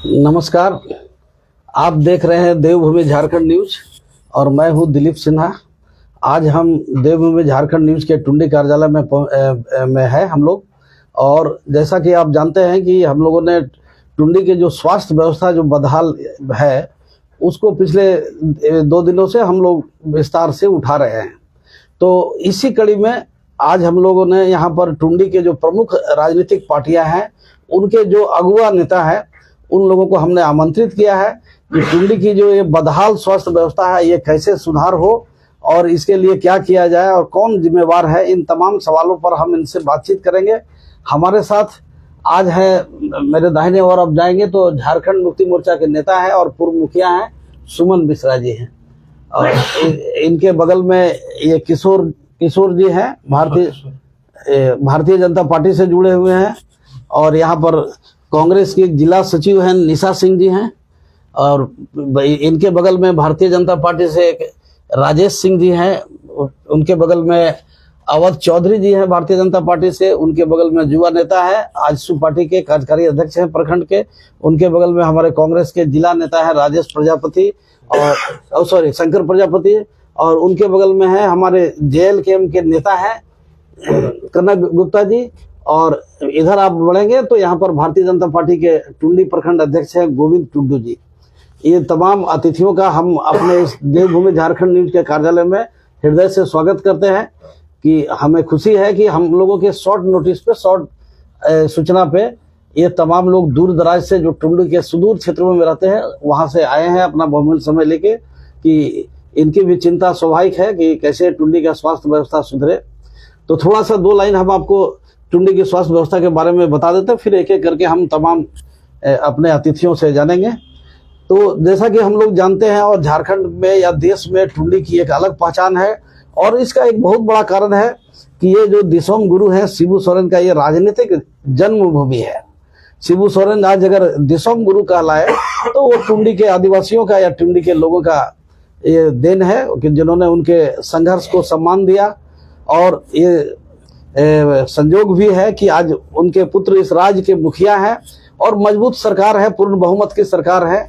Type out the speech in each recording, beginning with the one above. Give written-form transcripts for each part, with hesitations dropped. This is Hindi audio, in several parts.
नमस्कार। आप देख रहे हैं देवभूमि झारखंड न्यूज और मैं हूं दिलीप सिन्हा। आज हम देवभूमि झारखंड न्यूज के टुंडी कार्यालय में है हम लोग। और जैसा कि आप जानते हैं कि हम लोगों ने टुंडी के जो स्वास्थ्य व्यवस्था जो बदहाल है उसको पिछले 2 दिनों से हम लोग विस्तार से उठा रहे हैं। तो इसी कड़ी में आज हम लोगों ने यहाँ पर टुंडी के जो प्रमुख राजनीतिक पार्टियां हैं उनके जो अगुआ नेता है उन लोगों को हमने आमंत्रित किया है कि टुंडी की जो ये बदहाल स्वास्थ्य व्यवस्था है ये कैसे सुधार हो और इसके लिए क्या किया जाए और कौन जिम्मेवार है, इन तमाम सवालों पर हम इनसे बातचीत करेंगे। हमारे साथ आज है, मेरे दाहिने ओर अब जाएंगे तो झारखंड मुक्ति मोर्चा के नेता है और पूर्व मुखिया हैं सुमन मिश्रा जी हैं। और इनके बगल में ये किशोर जी हैं, भारतीय जनता पार्टी से जुड़े हुए हैं। और यहाँ पर कांग्रेस के जिला सचिव हैं निशा सिंह जी हैं। और इनके बगल में भारतीय जनता पार्टी से एक राजेश सिंह जी हैं। उनके बगल में अवध चौधरी जी हैं भारतीय जनता पार्टी से। उनके बगल में युवा नेता है आजसू पार्टी के कार्यकारी अध्यक्ष हैं प्रखंड के। उनके बगल में हमारे कांग्रेस के जिला नेता है राजेश प्रजापति और शंकर प्रजापति। और उनके बगल में है हमारे JLKM के नेता है कनक गुप्ता जी। और इधर आप बढ़ेंगे तो यहाँ पर भारतीय जनता पार्टी के टुंडी प्रखंड अध्यक्ष हैं गोविंद टुड्डू जी। ये तमाम अतिथियों का हम अपने इस देवभूमि झारखंड न्यूज के कार्यालय में हृदय से स्वागत करते हैं कि हमें खुशी है कि हम लोगों के शॉर्ट नोटिस पे, शॉर्ट सूचना पे ये तमाम लोग दूर दराज से जो टुंडी के सुदूर क्षेत्रों में रहते हैं वहां से आए हैं अपना बहुमूल्य समय लेके कि इनकी भी चिंता स्वाभाविक है कि कैसे टुंडी का स्वास्थ्य व्यवस्था सुधरे। तो थोड़ा सा 2 लाइन हम आपको टुंडी की स्वास्थ्य व्यवस्था के बारे में बता देते हैं, फिर एक एक करके हम तमाम अपने अतिथियों से जानेंगे। तो जैसा कि हम लोग जानते हैं और झारखंड में या देश में टुंडी की एक अलग पहचान है और इसका एक बहुत बड़ा कारण है कि ये जो दिसोम गुरु है शिबू सोरेन का ये राजनीतिक जन्मभूमि है। शिबू सोरेन आज अगर दिसोम गुरु कहलाए तो वो टुंडी के आदिवासियों का या टुंडी के लोगों का ये देन है कि जिन्होंने उनके संघर्ष को सम्मान दिया। और ये संजोग भी है कि आज उनके पुत्र इस राज्य के मुखिया हैं और मजबूत सरकार है, पूर्ण बहुमत की सरकार है।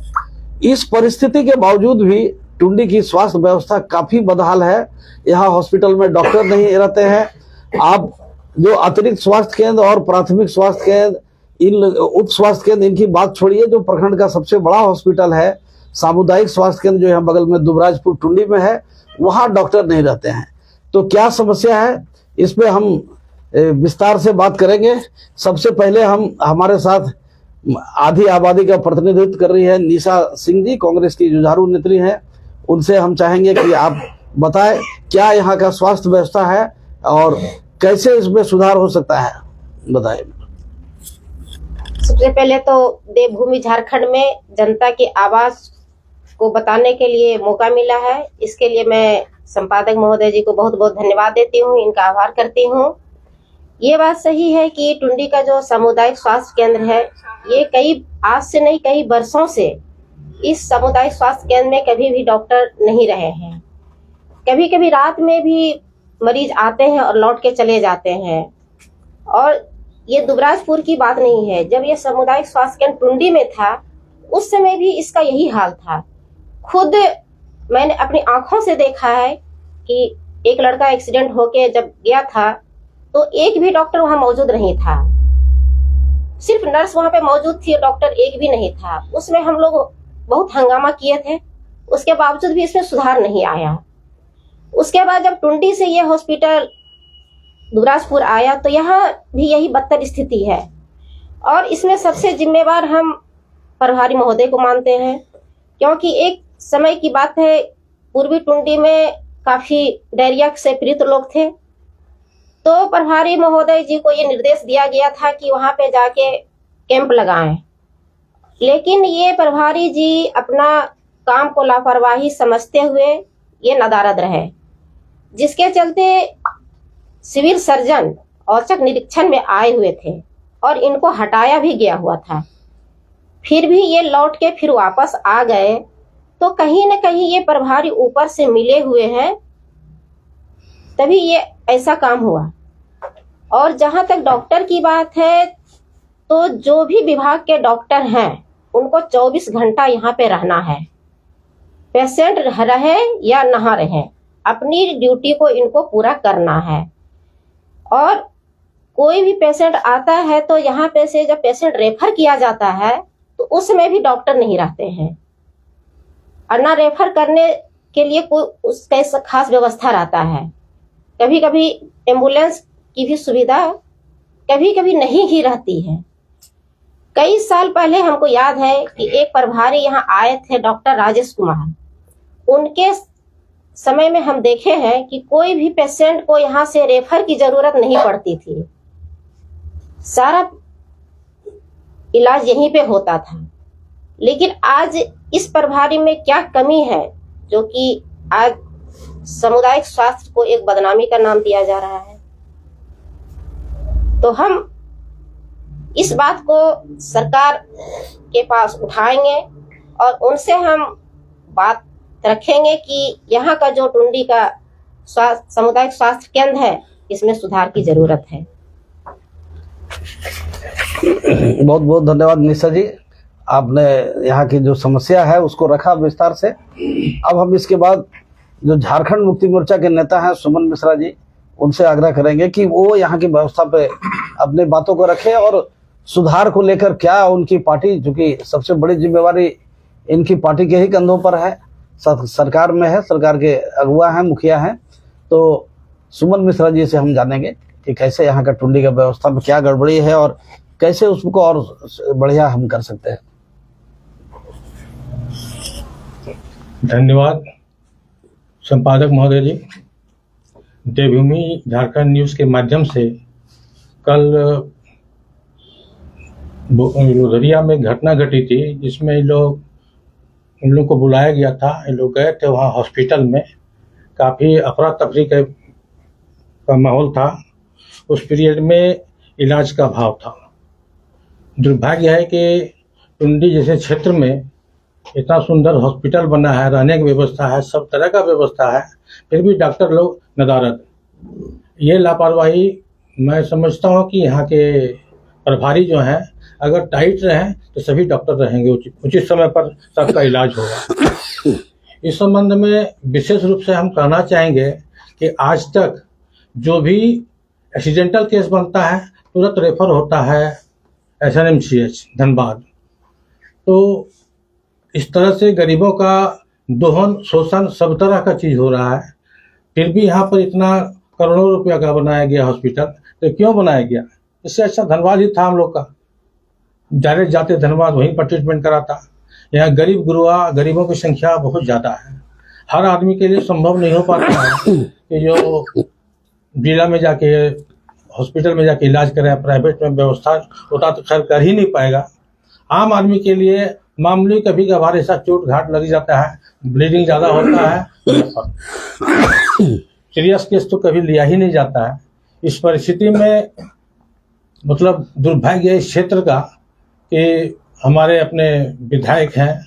इस परिस्थिति के बावजूद भी टुंडी की स्वास्थ्य व्यवस्था काफी बदहाल है। यहाँ हॉस्पिटल में डॉक्टर नहीं रहते हैं। आप जो अतिरिक्त स्वास्थ्य केंद्र और प्राथमिक स्वास्थ्य केंद्र, इन उप स्वास्थ्य केंद्र, इनकी बात छोड़िए, जो प्रखंड का सबसे बड़ा हॉस्पिटल है सामुदायिक स्वास्थ्य केंद्र जो यहाँ बगल में दुबराजपुर टुंडी में है, वहाँ डॉक्टर नहीं रहते हैं। तो क्या समस्या है इस पे हम विस्तार से बात करेंगे। सबसे पहले हमारे साथ आधी आबादी का प्रतिनिधित्व कर रही है निशा सिंह जी, कांग्रेस की जुझारू नेत्री हैं। उनसे हम चाहेंगे कि आप बताएं क्या यहाँ का स्वास्थ्य व्यवस्था है और कैसे इसमें सुधार हो सकता है, बताएं। सबसे पहले तो देवभूमि झारखंड में जनता की आवाज को बताने के लिए मौका मिला है, इसके लिए मैं संपादक महोदय जी को बहुत बहुत धन्यवाद देती हूँ, इनका आभार करती हूँ। ये बात सही है कि टुंडी का जो सामुदायिक स्वास्थ्य केंद्र है ये आज से नहीं कई वर्षों से इस सामुदायिक स्वास्थ्य केंद्र में कभी भी डॉक्टर नहीं रहे हैं। कभी कभी रात में भी मरीज आते हैं और लौट के चले जाते हैं। और ये दुबराजपुर की बात नहीं है, जब ये सामुदायिक स्वास्थ्य केंद्र टुंडी में था उस समय भी इसका यही हाल था। खुद मैंने अपनी आंखों से देखा है कि एक लड़का एक्सीडेंट होके जब गया था तो एक भी डॉक्टर वहां मौजूद नहीं था, सिर्फ नर्स वहां पे मौजूद थी, डॉक्टर एक भी नहीं था। उसमें हम लोग बहुत हंगामा किए थे, उसके बावजूद भी इसमें सुधार नहीं आया। उसके बाद जब टुंडी से ये हॉस्पिटल दुबराजपुर आया तो यहाँ भी यही बदतर स्थिति है। और इसमें सबसे जिम्मेवार हम प्रभारी महोदय को मानते हैं, क्योंकि एक समय की बात है पूर्वी टुंडी में काफी डायरिया से पीड़ित लोग थे। तो प्रभारी महोदय जी को ये निर्देश दिया गया था कि वहां पे जाके कैंप लगाएं, लेकिन ये प्रभारी जी अपना काम को लापरवाही समझते हुए ये नदारद रहे, जिसके चलते सिविल सर्जन औचक निरीक्षण में आए हुए थे और इनको हटाया भी गया हुआ था। फिर भी ये लौट के फिर वापस आ गए, तो कहीं न कहीं ये प्रभारी ऊपर से मिले हुए हैं, तभी ये ऐसा काम हुआ। और जहां तक डॉक्टर की बात है तो जो भी विभाग के डॉक्टर हैं उनको 24 घंटा यहाँ पे रहना है। पेशेंट रहे या ना रहे, अपनी ड्यूटी को इनको पूरा करना है। और कोई भी पेशेंट आता है तो यहाँ पे से जब पेशेंट रेफर किया जाता है तो उसमें भी डॉक्टर नहीं रहते हैं, और ना रेफर करने के लिए कोई उसका खास व्यवस्था रहता है। कभी कभी एम्बुलेंस की भी सुविधा कभी कभी नहीं ही रहती है। कई साल पहले हमको याद है कि एक प्रभारी यहाँ आए थे, डॉक्टर राजेश कुमार। उनके समय में हम देखे हैं कि कोई भी पेशेंट को यहाँ से रेफर की जरूरत नहीं पड़ती थी, सारा इलाज यहीं पे होता था। लेकिन आज इस प्रभारी में क्या कमी है जो कि आज सामुदायिक स्वास्थ्य को एक बदनामी का नाम दिया जा रहा है। तो हम इस बात को सरकार के पास उठाएंगे और उनसे हम बात रखेंगे कि यहाँ का जो टुंडी का सामुदायिक स्वास्थ्य केंद्र है, इसमें सुधार की जरूरत है। बहुत बहुत धन्यवाद निशा जी, आपने यहाँ की जो समस्या है उसको रखा विस्तार से। अब हम इसके बाद जो झारखंड मुक्ति मोर्चा के नेता हैं सुमन मिश्रा जी, उनसे आग्रह करेंगे कि वो यहाँ की व्यवस्था पे अपनी बातों को रखें और सुधार को लेकर क्या उनकी पार्टी, चूंकि सबसे बड़ी जिम्मेवारी इनकी पार्टी के ही कंधों पर है, सरकार में है, सरकार के अगुआ हैं, मुखिया हैं। तो सुमन मिश्रा जी से हम जानेंगे कि कैसे यहाँ का टुंडी का व्यवस्था में क्या गड़बड़ी है और कैसे उसको और बढ़िया हम कर सकते हैं। धन्यवाद संपादक महोदय जी। देवभूमि झारखंड न्यूज़ के माध्यम से कल लुधरिया में घटना घटी थी, जिसमें इन लोग को बुलाया गया था। इन लोग गए थे वहाँ हॉस्पिटल में, काफ़ी अफरा तफरी का माहौल था। उस पीरियड में इलाज का अभाव था। दुर्भाग्य है कि टुंडी जैसे क्षेत्र में इतना सुंदर हॉस्पिटल बना है, रहने की व्यवस्था है, सब तरह का व्यवस्था है, फिर भी डॉक्टर लोग नदारद। ये लापरवाही मैं समझता हूँ कि यहाँ के प्रभारी जो हैं, अगर टाइट रहें तो सभी डॉक्टर रहेंगे, उचित समय पर सबका इलाज होगा। इस संबंध में विशेष रूप से हम कहना चाहेंगे कि आज तक जो भी एक्सीडेंटल केस बनता है तुरंत रेफर होता है SNMCH धनबाद। तो इस तरह से गरीबों का दोहन, शोषण सब तरह का चीज़ हो रहा है। फिर भी यहाँ पर इतना करोड़ों रुपया का बनाया गया हॉस्पिटल। तो क्यों बनाया गया? इससे अच्छा धनबाद ही था हम लोग का, डायरेक्ट जाते धनबाद, वहीं पर ट्रीटमेंट कराता। यहाँ गरीब गुरुआ, गरीबों की संख्या बहुत ज़्यादा है। हर आदमी के लिए संभव नहीं हो पाता है कि जो जिला में जाके हॉस्पिटल में जाके इलाज करें, प्राइवेट में व्यवस्था होता तो खैर कर ही नहीं पाएगा। आम आदमी के लिए मामूली कभी कभार ऐसा चोट घाट लग जाता है, ब्लीडिंग ज़्यादा होता है, सीरियस केस तो कभी लिया ही नहीं जाता है। इस परिस्थिति में मतलब दुर्भाग्य इस क्षेत्र का कि हमारे अपने विधायक हैं,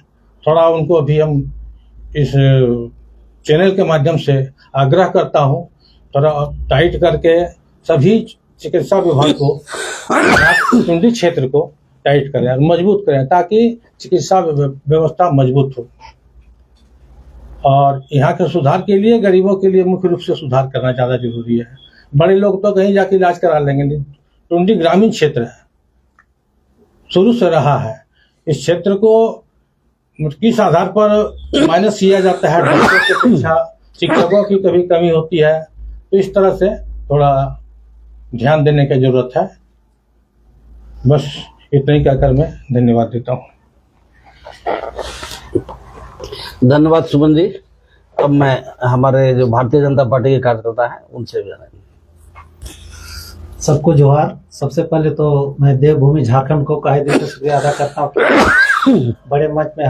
थोड़ा उनको अभी हम इस चैनल के माध्यम से आग्रह करता हूँ, थोड़ा टाइट करके सभी चिकित्सा विभाग को टुंडी क्षेत्र को टाइट करें और मजबूत करें, ताकि चिकित्सा व्यवस्था मजबूत हो। और यहाँ के सुधार के लिए गरीबों के लिए मुख्य रूप से सुधार करना ज़्यादा जरूरी है। बड़े लोग तो कहीं जाके इलाज करा लेंगे। टुंडी ग्रामीण क्षेत्र है, शुरू से रहा है। इस क्षेत्र को किस आधार पर माइनस किया जाता है, डॉक्टर की अपेक्षा शिक्षकों की कभी कमी होती है। तो इस तरह से थोड़ा ध्यान देने की जरूरत है। बस इतना ही कहकर मैं धन्यवाद देता हूँ। धन्यवाद सुमन जी। अब मैं हमारे जो भारतीय जनता पार्टी के कार्यकर्ता हैं उनसे भी जानेंगे। सबको जोहार। सबसे पहले तो मैं देवभूमि झारखंड को कहे दिल से शुक्रिया अदा करता हूँ। बड़े मंच में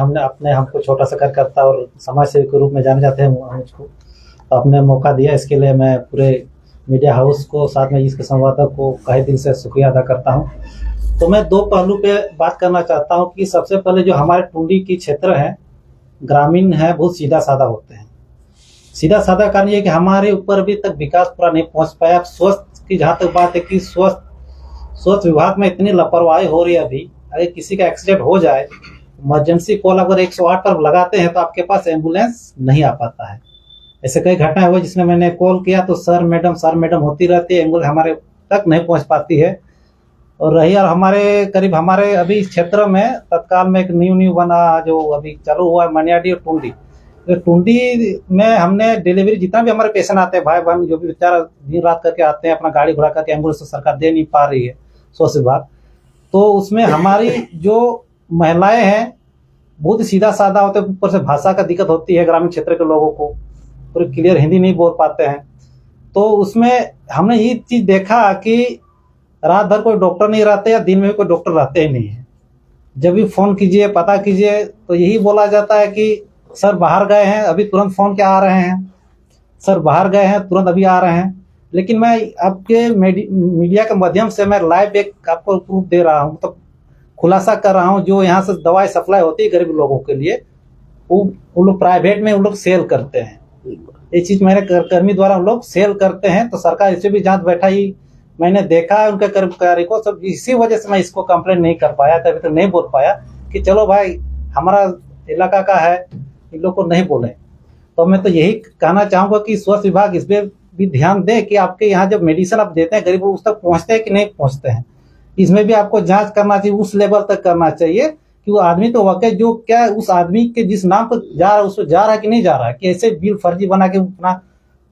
हमको छोटा सा कार्यकर्ता और समाज सेवी के रूप में जाने जाते हैं मुझको, तो आपने मौका दिया, इसके लिए मैं पूरे मीडिया हाउस को, साथ में इसके संवादक को कहे दिल से शुक्रिया अदा करता हूँ। तो मैं दो पहलू पे बात करना चाहता हूँ कि सबसे पहले जो हमारे टुंडी की क्षेत्र है, ग्रामीण है, बहुत सीधा साधा होते हैं। सीधा साधा कारण ये कि हमारे ऊपर अभी तक विकास पूरा नहीं पहुंच पाया। स्वास्थ्य की जहाँ तक बात है कि स्वास्थ्य विभाग में इतनी लापरवाही हो रही है। अभी अगर किसी का एक्सीडेंट हो जाए इमरजेंसी कॉल अगर 108 पर लगाते हैं तो आपके पास एम्बुलेंस नहीं आ पाता है। ऐसे कई घटनाएं हुई जिसमें मैंने कॉल किया तो सर मैडम होती रहती है, एम्बुलेंस हमारे तक नहीं पहुंच पाती है। और रही और हमारे अभी क्षेत्र में तत्काल में एक न्यू बना जो अभी चालू हुआ है मनियाडी और टुंडी। तो टुंडी में हमने डिलीवरी जितना भी हमारे पेशेंट आते हैं भाई बहन जो भी बेचारा दिन रात करके आते हैं अपना गाड़ी घोड़ा करके, एम्बुलेंस तो सरकार दे नहीं पा रही है स्वास्थ्य विभाग, तो उसमें हमारी जो महिलाएं हैं बहुत ही सीधा साधा होते हैं, ऊपर से भाषा का दिक्कत होती है, ग्रामीण क्षेत्र के लोगों को पूरी क्लियर हिंदी नहीं बोल पाते हैं। तो उसमें हमने ये चीज देखा कि रात भर कोई डॉक्टर नहीं रहते या दिन में कोई डॉक्टर रहते ही नहीं है। जब भी फोन कीजिए पता कीजिए तो यही बोला जाता है कि सर बाहर गए हैं अभी तुरंत फोन के आ रहे हैं, सर बाहर गए हैं तुरंत अभी आ रहे हैं। लेकिन मैं आपके मीडिया के माध्यम से मैं लाइव एक आपको प्रूफ दे रहा हूँ, मतलब खुलासा कर रहा हूँ, जो यहाँ से दवाई सप्लाई होती है गरीब लोगों के लिए वो लोग प्राइवेट में उन लोग सेल करते हैं। ये चीज मेरे कर्मी द्वारा हम लोग सेल करते हैं, तो सरकार इसे भी जांच बैठाई, मैंने देखा है उनके कर्मचारी को, सब इसी वजह से मैं इसको कंप्लेंट नहीं कर पाया, कभी तो नहीं बोल पाया कि चलो भाई हमारा इलाका का है, इन लोग को नहीं बोले। तो मैं तो यही कहना चाहूंगा कि स्वास्थ्य विभाग इस पर भी ध्यान दे कि आपके यहाँ जब मेडिसिन आप देते हैं गरीबों उस तक पहुंचते हैं कि नहीं पहुंचते हैं। इसमें भी आपको जांच करना चाहिए, उस लेवल तक करना चाहिए कि वो आदमी तो वाकई जो क्या उस आदमी के जिस नाम पर जा रहा है उस पर जा रहा है कि नहीं जा रहा है, कि ऐसे बिल फर्जी बना के अपना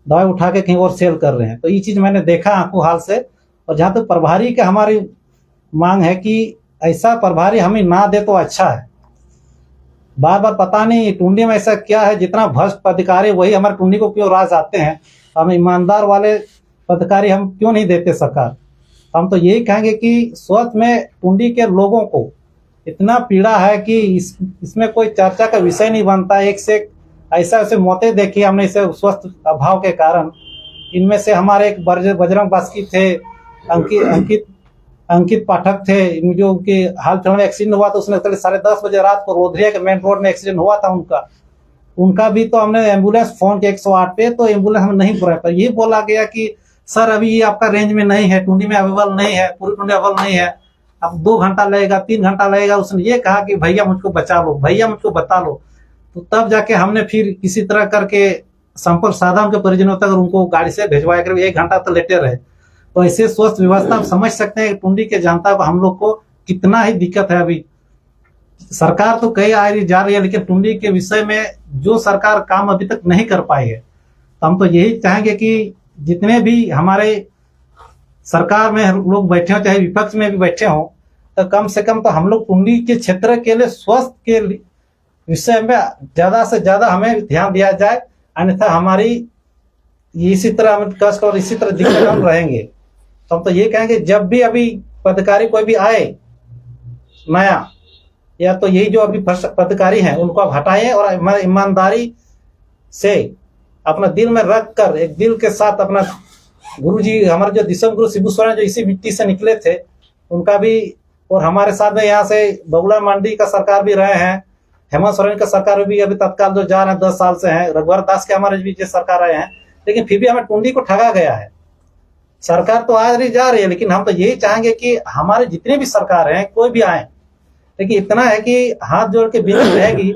दवाई उठा के कहीं और सेल कर रहे हैं। तो ये चीज मैंने देखा आंखों हाल से। और जहाँ तक प्रभारी का हमारी मांग है कि ऐसा प्रभारी हमें ना दे तो अच्छा है। बार बार पता नहीं टुंडी में ऐसा क्या है, जितना भ्रष्ट पदाधिकारी वही हमारे टुंडी को क्यों राज आते हैं, हम ईमानदार वाले पदाधिकारी हम क्यों नहीं देते सरकार। हम तो यही कहेंगे कि स्वास्थ्य में टुंडी के लोगों को इतना पीड़ा है कि इसमें कोई चर्चा का विषय नहीं बनता। एक से ऐसे मौतें देखी हमने इसे स्वास्थ्य अभाव के कारण। इनमें से हमारे एक बजरंग बास्की थे, अंकित पाठक थे, जो उनके हाल फिलहाल में एक्सीडेंट हुआ था, उसने 10:30 बजे रात को रोधरिया के मेन रोड में एक्सीडेंट हुआ था उनका भी तो हमने एम्बुलेंस फोन किया 108 पे, तो एम्बुलेंस हम नहीं बुलाया। पर ये बोला गया कि सर अभी ये आपका रेंज में नहीं है, टुंडी में अवेलेबल नहीं है, पूरी टुंडी अवेलेबल नहीं है, अब 2 घंटा लगेगा 3 घंटा लगेगा। उसने ये कहा कि भैया मुझको बचा लो, भैया मुझको बता लो। तो तब जाके हमने फिर किसी तरह करके संपर्क साधा उनके परिजनों तक, उनको गाड़ी से भिजवाया कर 1 घंटा तो लेटे रहे। तो ऐसे स्वास्थ्य व्यवस्था आप समझ सकते हैं टुंडी के जनता को हम लोग को कितना ही दिक्कत है। अभी सरकार तो कई आ रही जा रही है, लेकिन टुंडी के विषय में जो सरकार काम अभी तक नहीं कर पाई है। तो हम तो यही चाहेंगे कि जितने भी हमारे सरकार में लोग बैठे हो, चाहे विपक्ष में भी बैठे हो, तो कम से कम तो हम लोग टुंडी के क्षेत्र के लिए स्वास्थ्य के विषय में ज्यादा से ज्यादा हमें ध्यान दिया जाए, अन्यथा हमारी इसी तरह हम कष्ट और इसी तरह दिक्कत हम रहेंगे। तो हम तो ये कहेंगे जब भी अभी पदाधिकारी कोई भी आए नया, या तो यही जो अभी पदाधिकारी हैं उनको आप हटाएं और हमारी ईमानदारी से अपना दिल में रख कर एक दिल के साथ अपना गुरु जी हमारे जो दिसम गुरु शिबू सोरेन जो इसी मिट्टी से निकले थे उनका भी, और हमारे साथ में यहाँ से बबुला मंडी का सरकार भी रहे हैं, हेमंत सोरेन का सरकार भी अभी तत्काल जो जा रहे हैं 10 साल से हैं, रघुवर दास के हमारे भी सरकार आए हैं, लेकिन फिर भी हमें टुंडी को ठगा गया है। सरकार तो आ रही जा रही है, लेकिन हम तो यही चाहेंगे कि हमारे जितने भी सरकार हैं कोई भी आए, लेकिन इतना है कि हाथ जोड़ के विनती रहेगी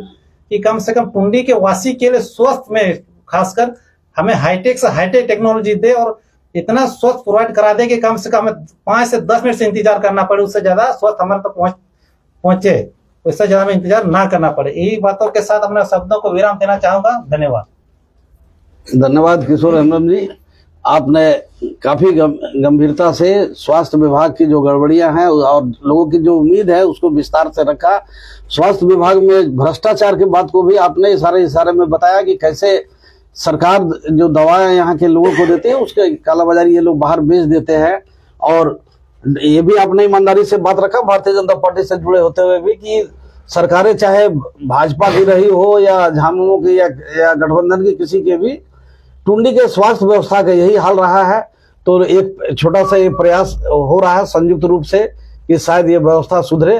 कि कम से कम टुंडी के वासी के लिए स्वास्थ्य में खासकर हमें हाईटेक से हाईटेक टेक्नोलॉजी दे और इतना स्वास्थ्य प्रोवाइड करा दे कि कम से कम हमें 5 से 10 मिनट से इंतजार करना पड़े, उससे ज्यादा स्वास्थ्य हमारे तक पहुंचे, उससे ज्यादा हमें इंतजार ना करना पड़े। यही बातों के साथ अपने शब्दों को विराम देना चाहूंगा। धन्यवाद किशोर हेम्ब्रम जी, आपने काफी गंभीरता से स्वास्थ्य विभाग की जो गड़बड़ियां हैं और लोगों की जो उम्मीद है उसको विस्तार से रखा। स्वास्थ्य विभाग में भ्रष्टाचार की बात को भी आपने इशारे में बताया कि कैसे सरकार जो दवाएं यहाँ के लोगों को देती है उसके कालाबाजारी ये लोग बाहर बेच देते हैं। और ये भी आपने ईमानदारी से बात रखा भारतीय जनता पार्टी से जुड़े होते हुए भी कि सरकारें चाहे भाजपा की रही हो या झामुमो की या गठबंधन की किसी के भी, टुंडी के स्वास्थ्य व्यवस्था का यही हाल रहा है। तो एक छोटा सा ये प्रयास हो रहा है संयुक्त रूप से कि शायद ये व्यवस्था सुधरे।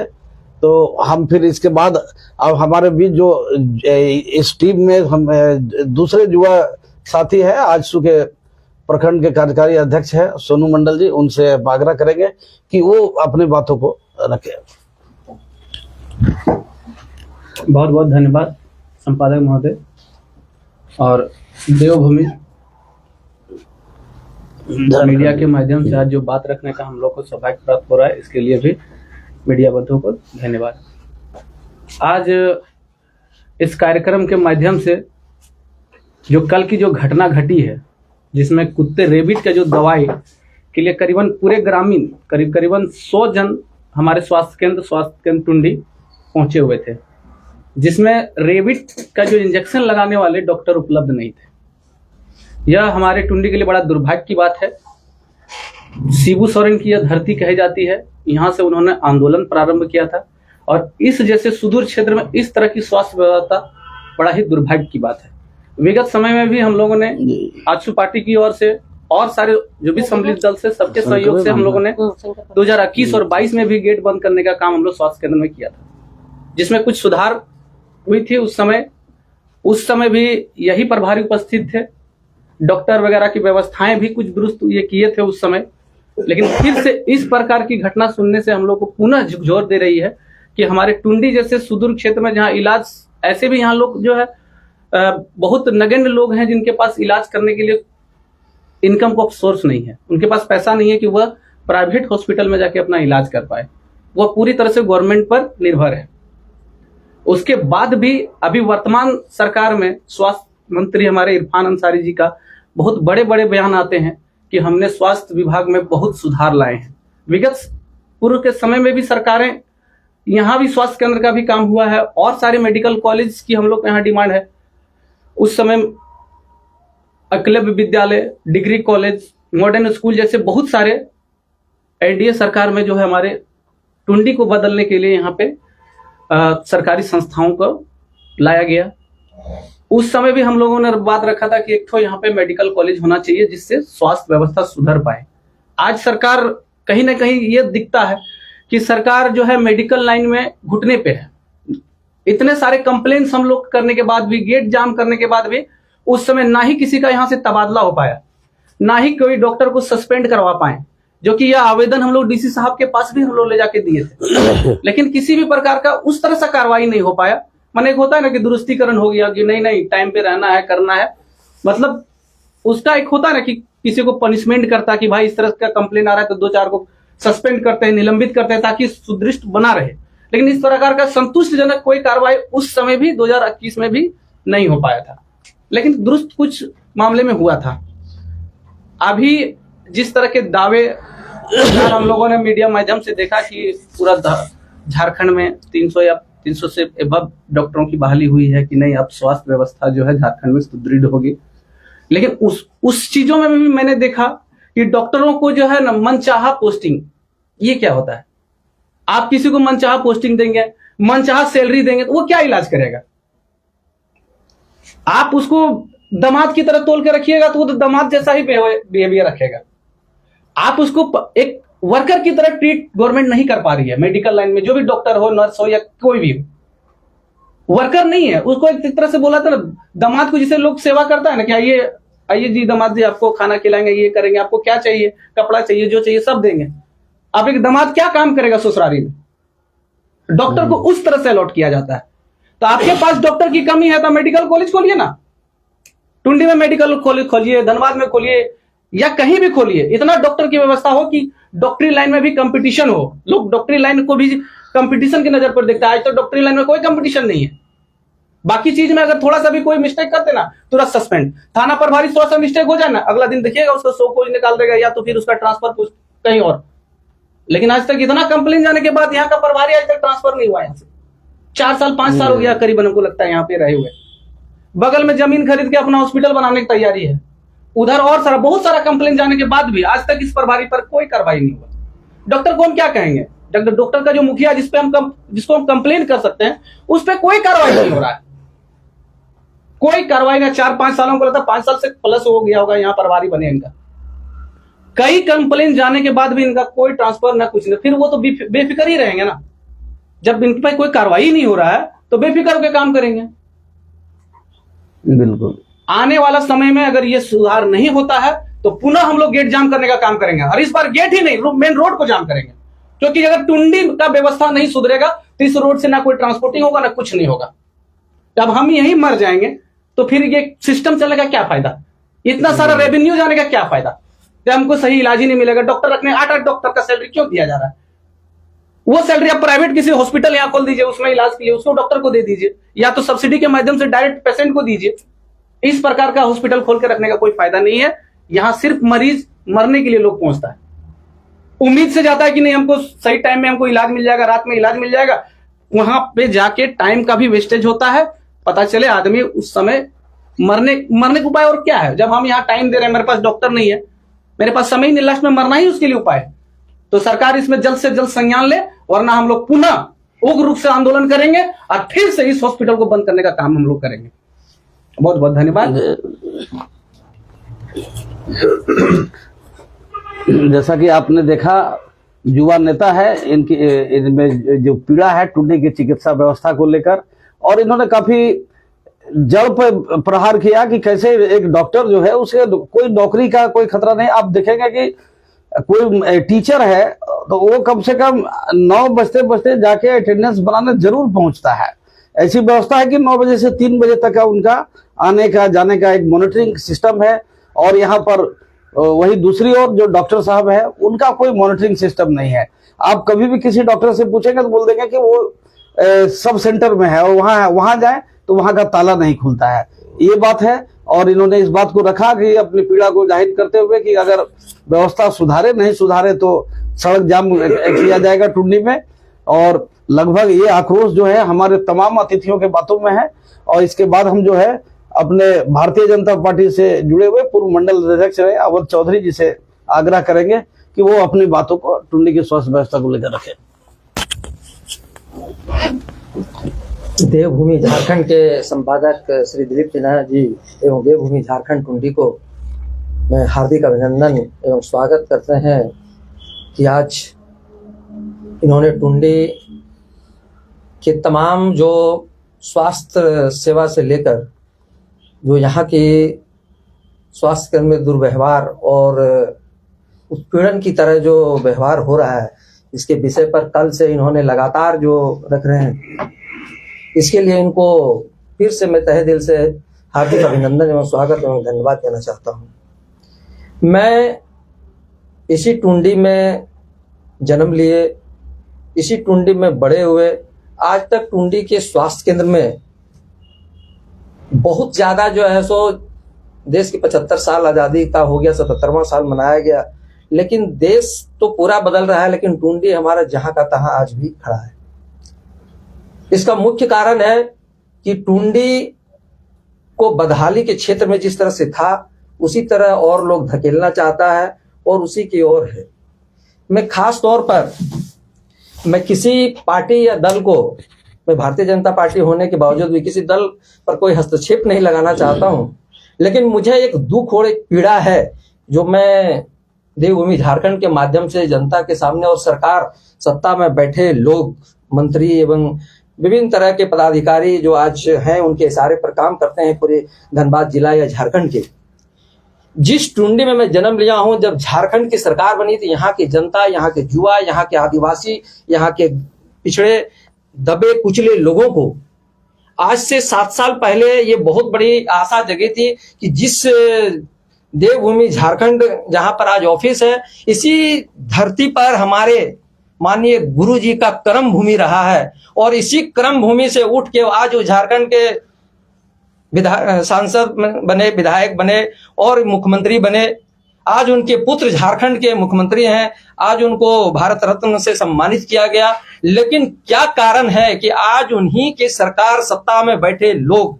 तो हम फिर इसके बाद अब हमारे बीच जो इस टीम में हम दूसरे युवा साथी है, आजसू के प्रखंड के कार्यकारी अध्यक्ष है सोनू मंडल जी, उनसे आग्रह करेंगे कि वो अपनी बातों को रखें। बहुत बहुत धन्यवाद संपादक महोदय। और देवभूमि मीडिया के माध्यम से आज जो बात रखने का हम लोग को सौभाग्य प्राप्त हो रहा है, इसके लिए भी मीडिया बंधुओं को धन्यवाद। आज इस कार्यक्रम के माध्यम से जो कल की जो घटना घटी है, जिसमें कुत्ते रेबिट का जो दवाई के लिए करीबन पूरे ग्रामीण करीबन 100 जन हमारे स्वास्थ्य केंद्र टुंडी पहुंचे हुए थे, जिसमें रेबिट का जो इंजेक्शन लगाने वाले डॉक्टर उपलब्ध नहीं थे। यह हमारे टुंडी के लिए बड़ा दुर्भाग्य की बात है। शिबू सोरेन की यह धरती कही जाती है, यहाँ से उन्होंने आंदोलन प्रारंभ किया था और इस जैसे सुदूर क्षेत्र में इस तरह की स्वास्थ्य व्यवस्था बड़ा ही दुर्भाग्य की बात है। विगत समय में भी हम लोगों ने आजसू पार्टी की ओर से और सारे जो भी सम्मिलित दल से सबके सहयोग से हम लोगों ने 2021 और 22 में भी गेट बंद करने का काम हम लोग स्वास्थ्य केंद्र में किया था, जिसमें कुछ सुधार हुई थी। उस समय भी यही प्रभारी उपस्थित थे, डॉक्टर वगैरह की व्यवस्थाएं भी कुछ दुरुस्त ये किए थे उस समय। लेकिन फिर से इस प्रकार की घटना सुनने से हम लोग को पुनः झकझोर दे रही है कि हमारे टुंडी जैसे सुदूर क्षेत्र में जहाँ इलाज, ऐसे भी यहाँ लोग जो है बहुत नगण्य लोग हैं जिनके पास इलाज करने के लिए इनकम का सोर्स नहीं है, उनके पास पैसा नहीं है कि वह प्राइवेट हॉस्पिटल में जाके अपना इलाज कर पाए, वह पूरी तरह से गवर्नमेंट पर निर्भर है। उसके बाद भी अभी वर्तमान सरकार में स्वास्थ्य मंत्री हमारे इरफान अंसारी जी का बहुत बड़े बड़े बयान आते हैं कि हमने स्वास्थ्य विभाग में बहुत सुधार लाए हैं। विगत पूर्व के समय में भी सरकारें, यहाँ भी स्वास्थ्य केंद्र का भी काम हुआ है और सारे मेडिकल कॉलेज की हम लोग यहाँ डिमांड है। उस समय एकलव्य विद्यालय, डिग्री कॉलेज, मॉडर्न स्कूल जैसे बहुत सारे एनडीए सरकार में जो है हमारे टुंडी को बदलने के लिए यहाँ पे सरकारी संस्थाओं को लाया गया। उस समय भी हम लोगों ने बात रखा था कि एक तो यहाँ पे मेडिकल कॉलेज होना चाहिए जिससे स्वास्थ्य व्यवस्था सुधर पाए। आज सरकार कहीं ना कहीं ये दिखता है कि सरकार जो है मेडिकल लाइन में घुटने पे है। इतने सारे कंप्लेंट्स हम लोग करने के बाद भी, गेट जाम करने के बाद भी उस समय ना ही किसी का यहाँ से तबादला हो पाया, ना ही कोई डॉक्टर को सस्पेंड करवा पाए, जो कि यह आवेदन हम लोग डीसी साहब के पास भी हम लोग ले जाके दिए थे। लेकिन किसी भी प्रकार का उस तरह से कार्रवाई नहीं हो पाया। मन एक होता है ना कि दुरुस्तीकरण हो गया कि नहीं टाइम पे रहना है, करना है, मतलब उसका एक होता है ना कि किसी को पनिशमेंट करता कि भाई इस तरह का कंप्लेन आ रहा है तो 2-4 को सस्पेंड करते हैं, निलंबित करते हैं ताकि सुदृढ़ बना रहे। लेकिन इस प्रकार का संतुष्टजनक कोई कार्रवाई उस समय भी 2021 में भी नहीं हो पाया था। लेकिन दुरुस्त कुछ मामले में हुआ था। अभी जिस तरह के दावे हम लोगों ने मीडिया माध्यम से देखा कि पूरा झारखंड में 300 या 300 से एबव डॉक्टरों की बहाली हुई है कि नहीं, अब स्वास्थ्य व्यवस्था जो है झारखंड में सुदृढ़ होगी। लेकिन उस चीजों में भी मैंने देखा कि डॉक्टरों को जो है ना मनचाहा पोस्टिंग, ये क्या होता है? आप किसी को मनचाहा पोस्टिंग देंगे, मनचाहा सैलरी देंगे तो वो क्या इलाज करेगा? आप उसको दामाद की तरह तोल के रखिएगा तो वो तो दामाद जैसा ही बिहेवियर रखेगा। आप उसको एक वर्कर की तरह ट्रीट गवर्नमेंट नहीं कर पा रही है। मेडिकल लाइन में जो भी डॉक्टर हो, नर्स हो या कोई भी हो, वर्कर नहीं है। उसको एक तरह से बोला था ना, दामाद को जिसे लोग सेवा करता है ना कि आइए जी दामाद जी, आपको खाना खिलाएंगे, ये करेंगे, आपको क्या चाहिए, कपड़ा चाहिए, जो चाहिए सब देंगे। अब एक दामाद क्या काम करेगा ससुरारी में? डॉक्टर को उस तरह से अलॉट किया जाता है। तो आपके पास डॉक्टर की कमी है तो मेडिकल कॉलेज खोलिए ना, टुंडी में मेडिकल कॉलेज खोलिए, धनबाद में खोलिए या कहीं भी खोलिए। इतना डॉक्टर की व्यवस्था हो कि डॉक्टरी लाइन में भी कंपटीशन हो। लोग डॉक्टरी लाइन को भी कंपटीशन की नजर पर देखता है। आज तो डॉक्टरी लाइन में कोई कंपटीशन नहीं है। बाकी चीज में अगर थोड़ा सा भी कोई मिस्टेक करते ना तुरंत सस्पेंड। थाना प्रभारी थोड़ा सा मिस्टेक हो जाए ना, अगला दिन देखिएगा उसको सो खोज निकाल देगा या तो फिर उसका ट्रांसफर कहीं और। लेकिन आज तक इतना कंप्लेन जाने के बाद यहाँ का प्रभारी आज तक ट्रांसफर नहीं हुआ। यहाँ से 4 साल 5 साल हो गया करीबन, हमको लगता है यहाँ पे रहे हुए। बगल में जमीन खरीद के अपना हॉस्पिटल बनाने की तैयारी है। उधर और बहुत सारा कंप्लेन जाने के बाद भी आज तक इस प्रभारी पर कोई कार्रवाई नहीं हुआ। डॉक्टर को हम क्या कहेंगे? डॉक्टर का जो मुखिया जिसको हम कंप्लेन कर सकते हैं उस पर कोई कार्रवाई नहीं हो रहा है। कोई कार्रवाई ना। 4-5 सालों को लगता है, 5 साल से प्लस हो गया होगा यहाँ प्रभारी बने इनका। कई कंप्लेन जाने के बाद भी इनका कोई ट्रांसफर ना कुछ नहीं। फिर वो तो बेफिक्र ही रहेंगे ना। जब इन पर कोई कार्रवाई नहीं हो रहा है तो बेफिक्र होकर काम करेंगे। बिल्कुल। आने वाला समय में अगर ये सुधार नहीं होता है तो पुनः हम लोग गेट जाम करने का काम करेंगे। और इस बार गेट ही नहीं, मेन रोड को जाम करेंगे। क्योंकि अगर टुंडी का व्यवस्था नहीं सुधरेगा तो इस रोड से ना कोई ट्रांसपोर्टिंग होगा ना कुछ नहीं होगा। जब हम यही मर जाएंगे तो फिर ये सिस्टम चलेगा क्या फायदा, इतना सारा रेवेन्यू जाने का क्या फायदा जब हमको सही इलाज ही नहीं मिलेगा। डॉक्टर रखने 8-8 डॉक्टर का सैलरी क्यों दिया जा रहा है? वो सैलरी आप प्राइवेट किसी हॉस्पिटल यहाँ खोल दीजिए, उसमें इलाज कीजिए, उसको डॉक्टर को दे दीजिए, या तो सब्सिडी के माध्यम से डायरेक्ट पेशेंट को दीजिए। इस प्रकार का हॉस्पिटल खोल के रखने का कोई फायदा नहीं है। यहाँ सिर्फ मरीज मरने के लिए लोग पहुंचता है, उम्मीद से जाता है कि नहीं हमको सही टाइम में हमको इलाज मिल जाएगा, रात में इलाज मिल जाएगा। वहां पे जाके टाइम का भी वेस्टेज होता है, पता चले आदमी उस समय मरने का उपाय और क्या है। जब हम यहाँ टाइम दे रहे हैं, मेरे पास डॉक्टर नहीं है, मेरे पास समय ही नहीं, लास्ट में मरना ही उसके लिए उपाय है। तो सरकार इसमें जल्द से जल्द संज्ञान ले, वरना हम लोग पुनः उग्र रूप से आंदोलन करेंगे और फिर से इस हॉस्पिटल को बंद करने का काम हम लोग करेंगे। बहुत बहुत धन्यवाद। जैसा कि आपने देखा, युवा नेता है, इनमें जो पीड़ा है टुंडी की चिकित्सा व्यवस्था को लेकर, और इन्होंने काफी जड़ पर प्रहार किया कि कैसे एक डॉक्टर जो है उसे कोई नौकरी का कोई खतरा नहीं। आप देखेंगे कि कोई टीचर है तो वो कम से कम 9 बजते बजते जाके अटेंडेंस बनाने जरूर पहुंचता है। ऐसी व्यवस्था है कि 9 बजे से 3 बजे तक का उनका आने का जाने का एक मॉनिटरिंग सिस्टम है। और यहाँ पर वही दूसरी ओर जो डॉक्टर साहब है उनका कोई मॉनिटरिंग सिस्टम नहीं है। आप कभी भी किसी डॉक्टर से पूछेंगे तो बोल देंगे कि वो सब सेंटर में है और वहां जाए तो वहां का ताला नहीं खुलता है। ये बात है, और इन्होंने इस बात को रखा कि अपनी पीड़ा को जाहिर करते हुए कि अगर व्यवस्था नहीं सुधारे तो सड़क जाम किया जाएगा टुंडी में। और लगभग ये आक्रोश जो है हमारे तमाम अतिथियों के बातों में है। और इसके बाद हम जो है अपने भारतीय जनता पार्टी से जुड़े हुए पूर्व मंडल अध्यक्ष रहे अवध चौधरी जी से आग्रह करेंगे कि वो अपनी बातों को टुंडी की स्वास्थ्य व्यवस्था को लेकर रखें। देवभूमि झारखंड के संपादक श्री दिलीप सिन्हा जी एवं देवभूमि झारखंड टुंडी को मैं हार्दिक अभिनंदन एवं स्वागत करते हैं कि आज इन्होंने टुंडी के तमाम जो स्वास्थ्य सेवा से लेकर जो यहाँ के स्वास्थ्य केंद्र में दुर्व्यवहार और उत्पीड़न की तरह जो व्यवहार हो रहा है, इसके विषय पर कल से इन्होंने लगातार जो रख रहे हैं, इसके लिए इनको फिर से मैं तहे दिल से हार्दिक अभिनंदन एवं स्वागत एवं धन्यवाद देना चाहता हूँ। मैं इसी टुंडी में जन्म लिए, इसी टुंडी में बड़े हुए, आज तक टुंडी के स्वास्थ्य केंद्र में बहुत ज्यादा जो है सो देश की 75 साल आज़ादी का हो गया, 77वां साल मनाया गया, लेकिन देश तो पूरा बदल रहा है, लेकिन टुंडी हमारा जहां का तहां आज भी खड़ा है। इसका मुख्य कारण है कि टुंडी को बदहाली के क्षेत्र में जिस तरह से था उसी तरह और लोग धकेलना चाहता है और उसी की ओर है। मैं खास तौर पर मैं किसी पार्टी या दल को, मैं भारतीय जनता पार्टी होने के बावजूद भी किसी दल पर कोई हस्तक्षेप नहीं लगाना चाहता हूं, लेकिन मुझे एक दुख और एक पीड़ा है जो मैं देवभूमि झारखंड के माध्यम से जनता के सामने और सरकार, सत्ता में बैठे लोग, मंत्री एवं विभिन्न तरह के पदाधिकारी जो आज हैं उनके इशारे पर काम करते हैं पूरे धनबाद जिला या झारखंड के। जिस टुंडी में मैं जन्म लिया हूं, जब झारखंड की सरकार बनी थी, यहाँ की जनता, यहाँ के युवा, यहाँ के आदिवासी, यहाँ के पिछड़े दबे कुचले लोगों को आज से 7 साल पहले ये बहुत बड़ी आशा जगी थी कि जिस देवभूमि झारखंड जहां पर आज ऑफिस है, इसी धरती पर हमारे माननीय गुरु जी का कर्म भूमि रहा है और इसी कर्म भूमि से उठ के आज वो झारखंड के सांसद बने, विधायक बने और मुख्यमंत्री बने। आज उनके पुत्र झारखंड के मुख्यमंत्री हैं, आज उनको भारत रत्न से सम्मानित किया गया। लेकिन क्या कारण है कि आज उन्हीं के सरकार सत्ता में बैठे लोग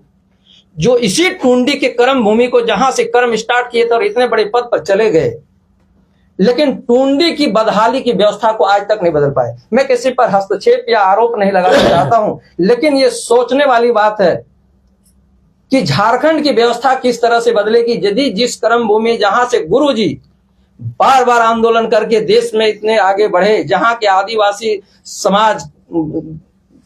जो इसी टुंडी के कर्म भूमि को जहां से कर्म स्टार्ट किए थे और इतने बड़े पद पर चले गए, लेकिन टुंडी की बदहाली की व्यवस्था को आज तक नहीं बदल पाए। मैं किसी पर हस्तक्षेप या आरोप नहीं लगाना चाहता हूं, लेकिन ये सोचने वाली बात है कि झारखंड की व्यवस्था किस तरह से बदलेगी यदि जिस कर्म भूमि जहां से गुरु जी बार बार आंदोलन करके देश में इतने आगे बढ़े, जहां के आदिवासी समाज,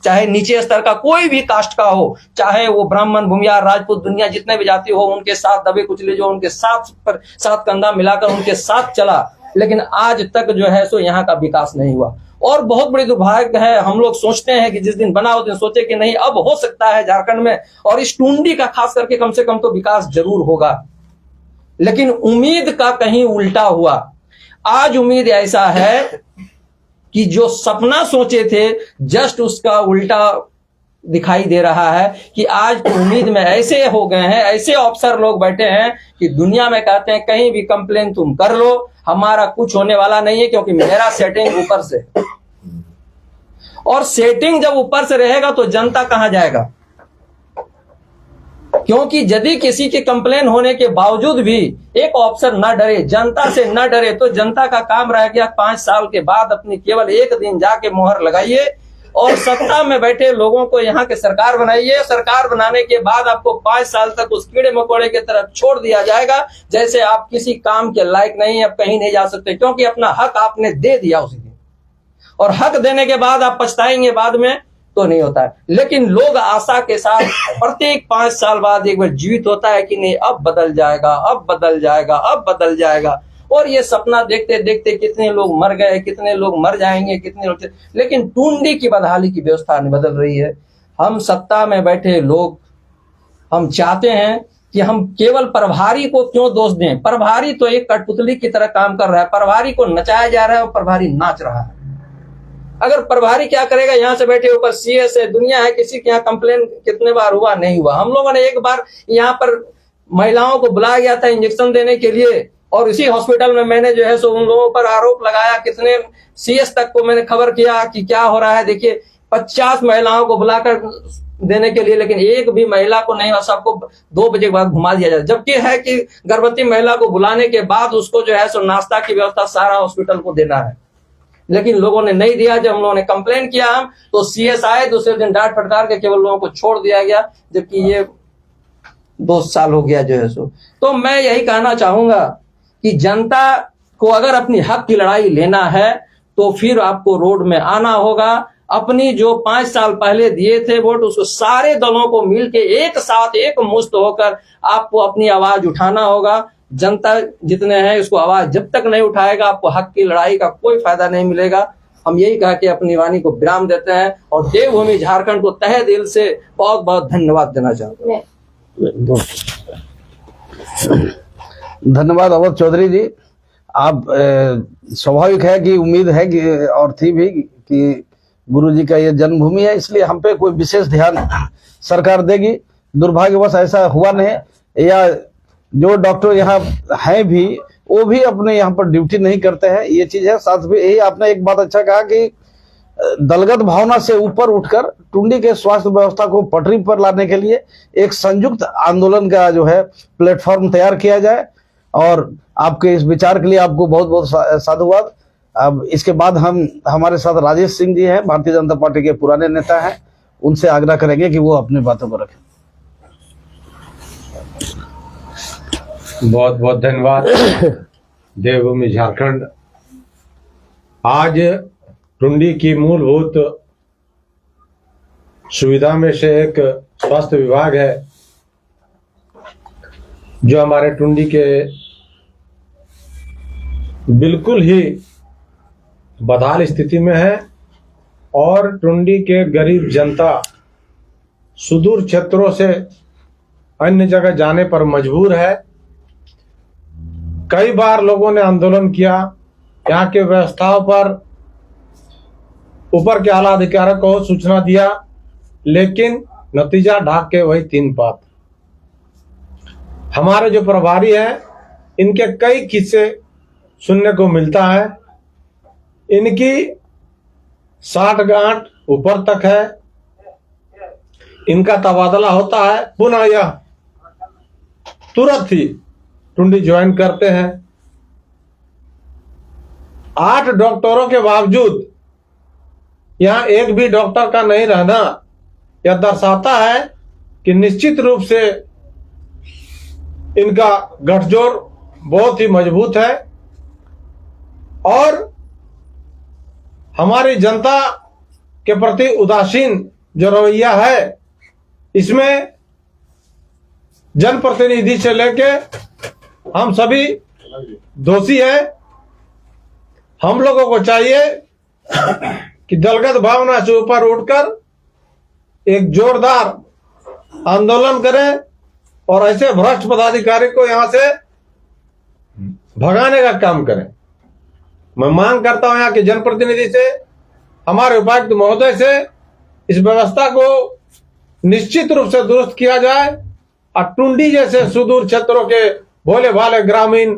चाहे नीचे स्तर का कोई भी कास्ट का हो, चाहे वो ब्राह्मण, भूमियार, राजपूत, दुनिया जितने भी जाति हो, उनके साथ दबे कुचले जो उनके साथ कंधा मिलाकर उनके साथ चला, लेकिन आज तक जो है सो यहाँ का विकास नहीं हुआ। और बहुत बड़ी दुर्भाग्य है, हम लोग सोचते हैं कि जिस दिन बना उस दिन सोचे कि नहीं अब हो सकता है झारखंड में और इस टुंडी का खास करके कम से कम तो विकास जरूर होगा, लेकिन उम्मीद का कहीं उल्टा हुआ। आज उम्मीद ऐसा है कि जो सपना सोचे थे जस्ट उसका उल्टा दिखाई दे रहा है कि आज तो उम्मीद में ऐसे हो गए हैं, ऐसे अफसर लोग बैठे हैं कि दुनिया में कहते हैं कहीं भी कंप्लेन तुम कर लो, हमारा कुछ होने वाला नहीं है क्योंकि मेरा सेटिंग ऊपर से। और सेटिंग जब ऊपर से रहेगा तो जनता कहां जाएगा? क्योंकि यदि किसी के कंप्लेन होने के बावजूद भी एक अफसर न डरे, जनता से न डरे, तो जनता का काम रह गया 5 साल के बाद अपनी केवल एक दिन जाके मोहर लगाइए और सत्ता में बैठे लोगों को यहाँ के सरकार बनाइए। सरकार बनाने के बाद आपको 5 साल तक उस कीड़े मकोड़े की तरफ छोड़ दिया जाएगा जैसे आप किसी काम के लायक नहीं, अब कहीं नहीं जा सकते, क्योंकि अपना हक आपने दे दिया उसी दिन। और हक देने के बाद आप पछताएंगे बाद में तो नहीं होता है। लेकिन लोग आशा के साथ प्रत्येक 5 साल बाद एक बार जीवित होता है कि नहीं अब बदल जाएगा, अब बदल जाएगा, अब बदल जाएगा। और ये सपना देखते देखते कितने लोग मर गए, कितने लोग मर जाएंगे, कितने लोग, लेकिन टुंडी की बदहाली की व्यवस्था नहीं बदल रही है। हम सत्ता में बैठे लोग हम चाहते हैं कि हम केवल प्रभारी को क्यों दोष दें? प्रभारी तो एक कठपुतली की तरह काम कर रहा है, प्रभारी को नचाया जा रहा है और प्रभारी नाच रहा है। अगर प्रभारी क्या करेगा? यहाँ से बैठे ऊपर सीएस है, दुनिया है, किसी के यहाँ कंप्लेन कितने बार हुआ? नहीं हुआ। हम लोगों ने एक बार यहाँ पर महिलाओं को बुलाया गया था इंजेक्शन देने के लिए और इसी हॉस्पिटल में मैंने जो है सो उन लोगों पर आरोप लगाया, कितने सीएस तक को मैंने खबर किया कि क्या हो रहा है। देखिए 50 महिलाओं को बुलाकर देने के लिए, लेकिन एक भी महिला को नहीं, सबको 2 बजे के बाद घुमा दिया जाए। जबकि है कि गर्भवती महिला को बुलाने के बाद उसको जो है सो नाश्ता की व्यवस्था सारा हॉस्पिटल को देना है, लेकिन लोगों ने नहीं दिया। जब हम लोगों ने कंप्लेन किया हम तो सीएस आए, दूसरे दिन डांट फटकार के केवल लोगों को छोड़ दिया गया, जबकि ये 2 साल हो गया जो है सो। तो मैं यही कहना चाहूंगा कि जनता को अगर अपनी हक की लड़ाई लेना है तो फिर आपको रोड में आना होगा। अपनी जो 5 साल पहले दिए थे वोट, उसको सारे दलों को मिलके एक साथ एक मुश्त होकर आपको अपनी आवाज उठाना होगा। जनता जितने हैं इसको आवाज जब तक नहीं उठाएगा आपको हक की लड़ाई का कोई फायदा नहीं मिलेगा। हम यही कह के अपनी वाणी को विराम देते हैं और देवभूमि झारखंड को तहे दिल से बहुत बहुत धन्यवाद देना चाहते हैं। धन्यवाद अवध चौधरी जी। आप स्वाभाविक है कि उम्मीद है कि और थी भी कि गुरु जी का ये जन्मभूमि है, इसलिए हम पे कोई विशेष ध्यान सरकार देगी। दुर्भाग्यवश ऐसा हुआ नहीं, या जो डॉक्टर यहाँ हैं भी वो भी अपने यहाँ पर ड्यूटी नहीं करते हैं, ये चीज है। साथ में यही आपने एक बात अच्छा कहा कि दलगत भावना से ऊपर उठकर टुंडी के स्वास्थ्य व्यवस्था को पटरी पर लाने के लिए एक संयुक्त आंदोलन का जो है प्लेटफॉर्म तैयार किया जाए। और आपके इस विचार के लिए आपको बहुत बहुत साधुवाद। अब इसके बाद हमारे साथ राजेश सिंह जी हैं, भारतीय जनता पार्टी के पुराने नेता हैं, उनसे आग्रह करेंगे कि वो अपनी बातों को रखें। बहुत बहुत धन्यवाद। देवभूमि झारखंड आज टुंडी की मूलभूत सुविधा में से एक स्वास्थ्य विभाग है जो हमारे टुंडी के बिल्कुल ही बदहाल स्थिति में है और टुंडी के गरीब जनता सुदूर क्षेत्रों से अन्य जगह जाने पर मजबूर है। कई बार लोगों ने आंदोलन किया, यहाँ के व्यवस्थाओं पर ऊपर के आला अधिकारियों को सूचना दिया, लेकिन नतीजा ढाक के वही 3 बात। हमारे जो प्रभारी हैं इनके कई किस्से सुनने को मिलता है, इनकी 60 गांठ ऊपर तक है, इनका तबादला होता है, पुनः यह तुरंत ही टुंडी ज्वाइन करते हैं। 8 डॉक्टरों के बावजूद यहां एक भी डॉक्टर का नहीं रहना यह दर्शाता है कि निश्चित रूप से इनका गठजोड़ बहुत ही मजबूत है। और हमारी जनता के प्रति उदासीन जो रवैया है, इसमें जनप्रतिनिधि से लेके हम सभी दोषी हैं। हम लोगों को चाहिए कि दलगत भावना से ऊपर उठकर एक जोरदार आंदोलन करें और ऐसे भ्रष्ट पदाधिकारी को यहां से भगाने का काम करें। मैं मांग करता हूं यहाँ के जनप्रतिनिधि से, हमारे उपायुक्त महोदय से, इस व्यवस्था को निश्चित रूप से दुरुस्त किया जाए और टुंडी जैसे सुदूर क्षेत्रों के भोले भाले ग्रामीण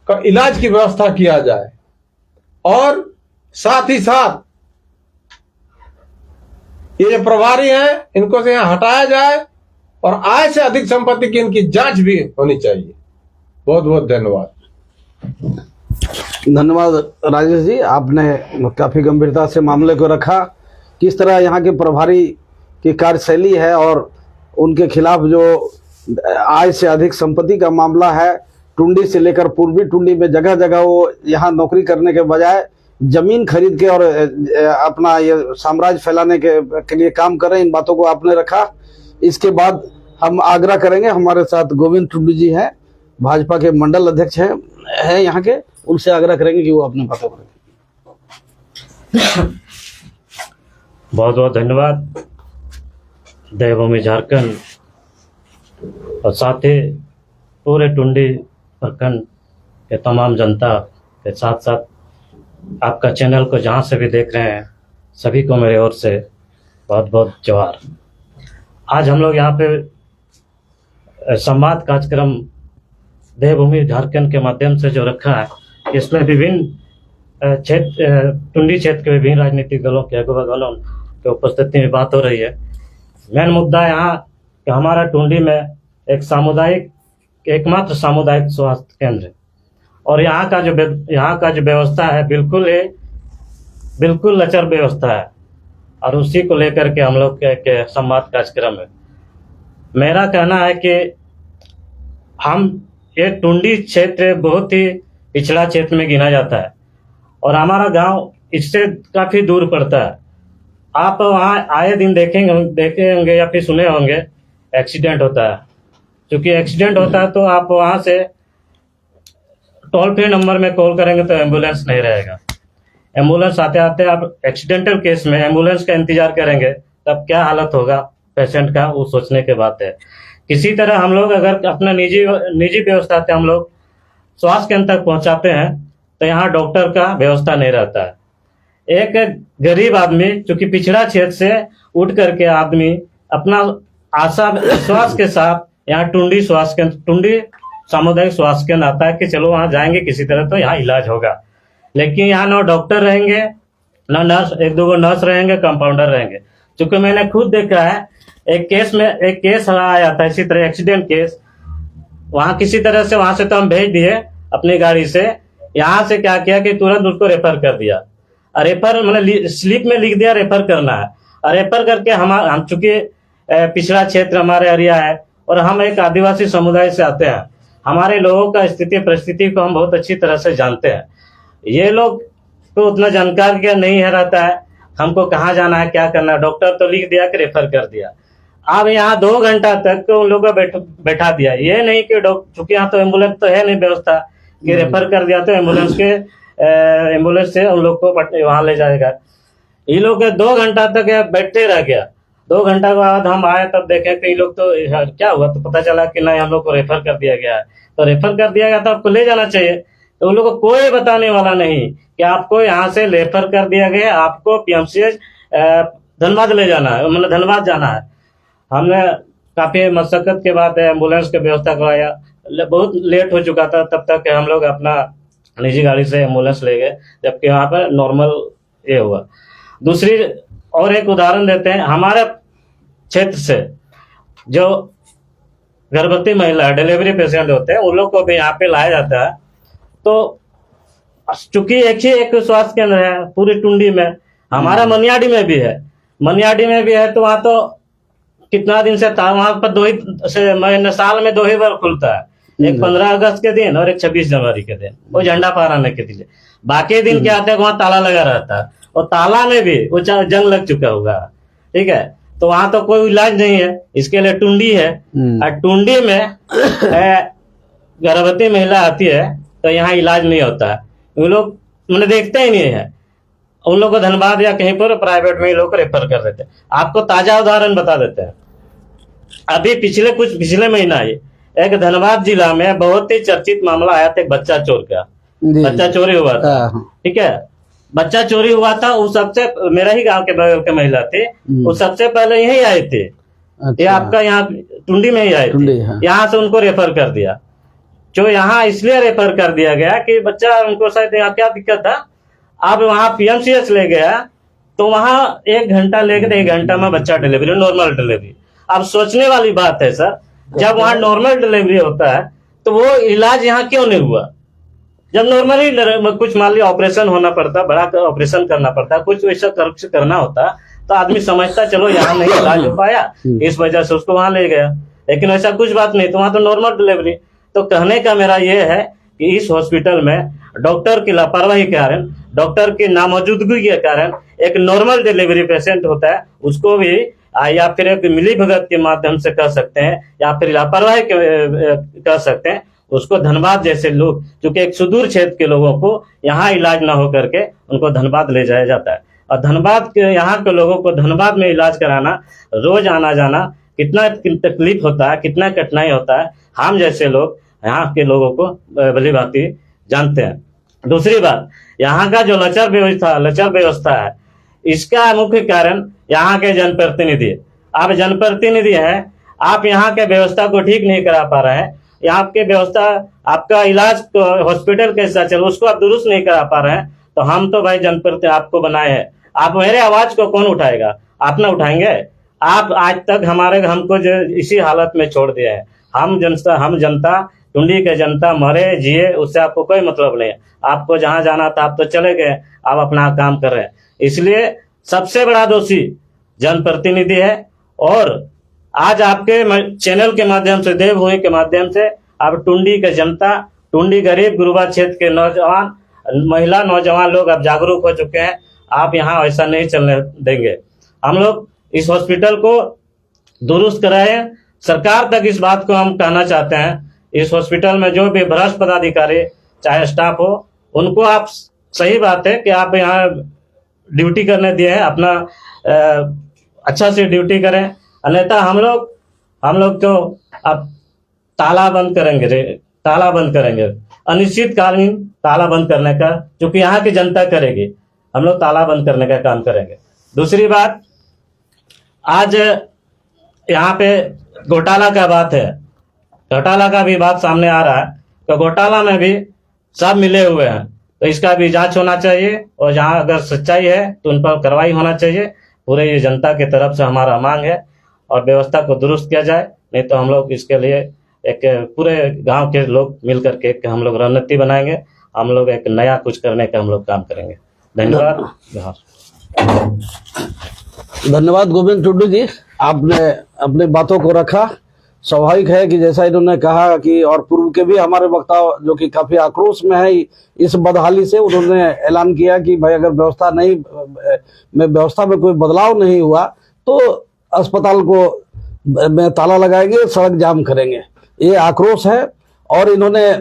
का इलाज की व्यवस्था किया जाए और साथ ही साथ ये जो प्रभारी हैं इनको से यहाँ हटाया जाए और आय से अधिक संपत्ति की इनकी जांच भी होनी चाहिए। बहुत बहुत धन्यवाद। धन्यवाद राजेश जी, आपने काफी गंभीरता से मामले को रखा। किस तरह यहाँ के प्रभारी की कार्यशैली है और उनके खिलाफ जो आय से अधिक संपत्ति का मामला है, टुंडी से लेकर पूर्वी टुंडी में जगह जगह वो यहाँ नौकरी करने के बजाय जमीन खरीद के और अपना ये साम्राज्य फैलाने के लिए काम कर रहे हैं। इन बातों को आपने रखा। इसके बाद हम आग्रह करेंगे, हमारे साथ गोविंद टुंडी जी हैं, भाजपा के मंडल अध्यक्ष हैं यहाँ के, उनसे आग्रह करेंगे कि वो अपनी बातों को बहुत बहुत धन्यवाद देवभूमि झारखंड और साथ ही पूरे टुंडी प्रखंड के तमाम जनता के साथ साथ आपका चैनल को जहाँ से भी देख रहे हैं सभी को मेरे ओर से बहुत बहुत जोहार। आज हम लोग यहाँ पे संवाद कार्यक्रम देवभूमि झारखंड के माध्यम से जो रखा है, इसमें विभिन्न टुंडी क्षेत्र के विभिन्न राजनीतिक दलों के अगुवागणों की उपस्थिति में बात हो रही है। मेन मुद्दा यहाँ कि हमारा टुंडी में एकमात्र सामुदायिक स्वास्थ्य केंद्र है और यहाँ का जो व्यवस्था है बिल्कुल लचर व्यवस्था है और उसी को लेकर के हम लोग के संवाद कार्यक्रम है। मेरा कहना है कि हम ये टुंडी क्षेत्र बहुत ही पिछड़ा क्षेत्र में गिना जाता है और हमारा गांव इससे काफी दूर पड़ता है। आप वहाँ आए दिन देखे होंगे या फिर सुने होंगे एक्सीडेंट होता है। क्योंकि एक्सीडेंट होता है तो आप वहाँ से टोल फ्री नंबर में कॉल करेंगे तो एम्बुलेंस नहीं रहेगा। एम्बुलेंस आते आते आप एक्सीडेंटल केस में एम्बुलेंस का इंतजार करेंगे तब क्या हालत होगा पेशेंट का, वो सोचने की बात है। किसी तरह हम लोग अगर अपना निजी व्यवस्था से हम लोग स्वास्थ्य केंद्र तक पहुंचाते हैं तो यहाँ डॉक्टर का व्यवस्था नहीं रहता है। एक गरीब आदमी चूंकि पिछड़ा क्षेत्र से उठ करके आदमी अपना आशा विश्वास के साथ यहाँ टुंडी सामुदायिक स्वास्थ्य केंद्र आता है कि चलो वहां जाएंगे किसी तरह तो यहाँ इलाज होगा। लेकिन यहाँ ना डॉक्टर रहेंगे ना नर्स, एक दो नर्स रहेंगे, कंपाउंडर रहेंगे। क्योंकि मैंने खुद देखा है एक केस आया था इसी तरह एक्सीडेंट केस, वहां किसी तरह से वहां से तो हम भेज दिए अपनी गाड़ी से, यहाँ से क्या किया कि तुरंत उसको रेफर कर दिया। रेफर मैंने स्लिप में लिख दिया रेफर करना है और रेफर करके हम चूंकि पिछड़ा क्षेत्र हमारे एरिया है और हम एक आदिवासी समुदाय से आते हैं, हमारे लोगों का स्थिति परिस्थिति को हम बहुत अच्छी तरह से जानते हैं। ये लोग को उतना जानकारी क्या नहीं है रहता है, हमको कहाँ जाना है क्या करना है। डॉक्टर तो लिख दिया कि रेफर कर दिया। अब यहाँ 2 घंटा तक उन लोगों को बैठा दिया। ये नहीं कि चूंकि यहाँ तो एम्बुलेंस तो है नहीं व्यवस्था कि रेफर कर दिया तो एम्बुलेंस से उन लोग को वहां ले जाएगा। ये लोग 2 घंटा तक बैठते रह गया। 2 घंटा के बाद हम आए तब देखे कि ये लोग तो क्या हुआ, तो पता चला कि नहीं हम लोग को रेफर कर दिया गया है। तो रेफर कर दिया गया तो आपको ले जाना चाहिए, तो उन लोग को कोई बताने वाला नहीं कि आपको यहाँ से रेफर कर दिया गया, आपको पीएमसीएच धनबाद ले जाना है, मतलब धनबाद जाना है। हमने काफी मशक्कत के बाद एम्बुलेंस की व्यवस्था करवाया, बहुत लेट हो चुका था, तब तक हम लोग अपना निजी गाड़ी से एम्बुलेंस ले गए, जबकि वहाँ पर नॉर्मल ये हुआ। दूसरी और एक उदाहरण देते हैं, हमारे क्षेत्र से जो गर्भवती महिला डिलीवरी पेशेंट होते हैं उन लोग को भी यहाँ पे लाया जाता है। तो चूंकि एक स्वास्थ्य केंद्र है पूरी टुंडी में, हमारा मनियाडी में भी है, तो वहाँ तो कितना दिन से था, वहाँ पर साल में 2 ही बार खुलता है, एक 15 अगस्त के दिन और एक 26 जनवरी के दिन, वो झंडा फहराने के दिन। बाकी दिन क्या आता है वहाँ ताला लगा रहता है और ताला में भी वो जंग लग चुका होगा, ठीक है। तो वहां तो कोई इलाज नहीं है, इसके लिए टुंडी है। और टुंडी में गर्भवती महिला आती है तो यहाँ इलाज नहीं होता है, वो लोग मैंने देखते ही नहीं है। उन लोग को धनबाद या कहीं पर प्राइवेट में ही लोग रेफर कर देते हैं। आपको ताजा उदाहरण बता देते हैं। अभी पिछले महीना ही एक धनबाद जिला में बहुत ही चर्चित मामला आया था, एक बच्चा चोर का। बच्चा चोरी हुआ था, ठीक है, बच्चा चोरी हुआ था। वो सबसे मेरा ही गांव के बगल के महिला थे, वो सबसे पहले यही आए थे। ये आपका यहाँ टुंडी में ही आए थे। यहाँ से उनको रेफर कर दिया। जो यहाँ इसलिए रेफर कर दिया गया कि बच्चा, उनको शायद यहाँ क्या दिक्कत था, अब वहाँ पीएमसीएच ले गया तो वहाँ 1 घंटा लेकर 1 घंटा में बच्चा डिलीवरी, नॉर्मल डिलीवरी। अब सोचने वाली बात है सर, जब वहाँ नॉर्मल डिलीवरी होता है तो वो इलाज यहाँ क्यों नहीं हुआ? जब नॉर्मली कुछ मान लिया ऑपरेशन होना पड़ता, बड़ा ऑपरेशन करना पड़ता, कुछ वैसा करना होता तो आदमी समझता चलो यहाँ नहीं इलाज हो पाया, इस वजह से उसको वहां ले गया। लेकिन ऐसा कुछ बात नहीं, तो वहां तो नॉर्मल डिलीवरी। तो कहने का मेरा ये है कि इस हॉस्पिटल में डॉक्टर की लापरवाही के कारण, डॉक्टर की नामौजूदगी के कारण एक नॉर्मल डिलीवरी पेशेंट होता है उसको भी या फिर एक मिली भगत के माध्यम से कर सकते हैं या फिर लापरवाही कर सकते हैं, उसको धनबाद जैसे लोग, क्योंकि एक सुदूर क्षेत्र के लोगों को यहाँ इलाज ना हो करके उनको धनबाद ले जाया जाता है। और धनबाद के यहाँ के लोगों को धनबाद में इलाज कराना, रोज आना जाना कितना तकलीफ होता है, कितना कठिनाई होता है, हम जैसे लोग यहाँ के लोगों को भली भांति जानते हैं। दूसरी बात, यहाँ का जो लचर व्यवस्था है, इसका मुख्य कारण यहाँ के जनप्रतिनिधि। आप जनप्रतिनिधि हैं, आप यहाँ के व्यवस्था को ठीक नहीं करा पा रहे हैं। यहाँ के व्यवस्था, आपका इलाज हॉस्पिटल कैसा चल, उसको आप दुरुस्त नहीं करा पा रहे हैं। तो हम तो भाई जनप्रतिनिधि आपको बनाए हैं, आप मेरे आवाज को कौन उठाएगा? आप ना उठाएंगे। आप आज तक हमको जो इसी हालत में छोड़ दिया है। हम जनता, टुंडी के जनता मरे जिए उससे आपको कोई मतलब नहीं है। आपको जहां जाना था आप तो चले गए, आप अपना काम कर रहे हैं। इसलिए सबसे बड़ा दोषी जनप्रतिनिधि है। और आज आपके चैनल के माध्यम से, देवभूमि के माध्यम से, आप टुंडी के जनता, टुंडी गरीब गुरुबा क्षेत्र के नौजवान, महिला नौजवान लोग अब जागरूक हो चुके हैं। आप यहाँ ऐसा नहीं चलने देंगे। हम लोग इस हॉस्पिटल को दुरुस्त कराए। सरकार तक इस बात को हम कहना चाहते हैं, इस हॉस्पिटल में जो भी भ्रष्ट पदाधिकारी चाहे स्टाफ हो, उनको आप, सही बात है कि आप यहाँ ड्यूटी करने दिए हैं, अपना अच्छा से ड्यूटी करें, अन्यथा हम लोग तो अब ताला बंद करेंगे अनिश्चितकालीन ताला बंद करने का, क्योंकि यहाँ की जनता करेगी, हम लोग ताला बंद करने का काम करेंगे। दूसरी बात, आज यहाँ पे घोटाला का बात है, घोटाला का भी बात सामने आ रहा है। तो घोटाला में भी सब मिले हुए हैं, तो इसका भी जांच होना चाहिए और जहां अगर सच्चाई है तो उन पर कार्रवाई होना चाहिए। पूरे ये जनता की तरफ से हमारा मांग है और व्यवस्था को दुरुस्त किया जाए, नहीं तो हम लोग इसके लिए एक पूरे गांव के लोग मिलकर के हम लोग रणनीति बनाएंगे, हम लोग एक नया कुछ करने का हम लोग काम करेंगे। धन्यवाद। धन्यवाद गोविंद टुडू जी, आपने अपनी बातों को रखा। स्वाभाविक है कि जैसा इन्होंने कहा कि, और पूर्व के भी हमारे वक्ता जो कि काफी आक्रोश में है इस बदहाली से, उन्होंने ऐलान किया कि भाई अगर व्यवस्था में कोई बदलाव नहीं हुआ तो अस्पताल को में ताला लगाएंगे, सड़क जाम करेंगे। ये आक्रोश है। और इन्होंने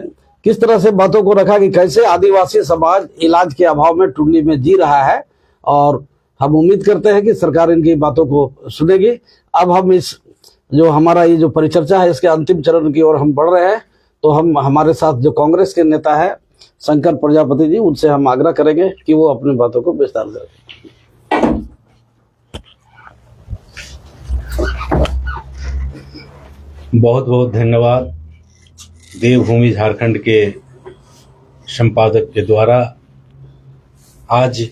किस तरह से बातों को रखा कि कैसे आदिवासी समाज इलाज के अभाव में टुंडी में जी रहा है, और हम उम्मीद करते हैं कि सरकार इनकी बातों को सुनेगी। अब हम इस जो हमारा ये जो परिचर्चा है इसके अंतिम चरण की ओर हम बढ़ रहे हैं। तो हम हमारे साथ जो कांग्रेस के नेता है शंकर प्रजापति जी, उनसे हम आग्रह करेंगे कि वो अपनी बातों को विस्तार करें। बहुत बहुत धन्यवाद देवभूमि झारखंड के संपादक के द्वारा आज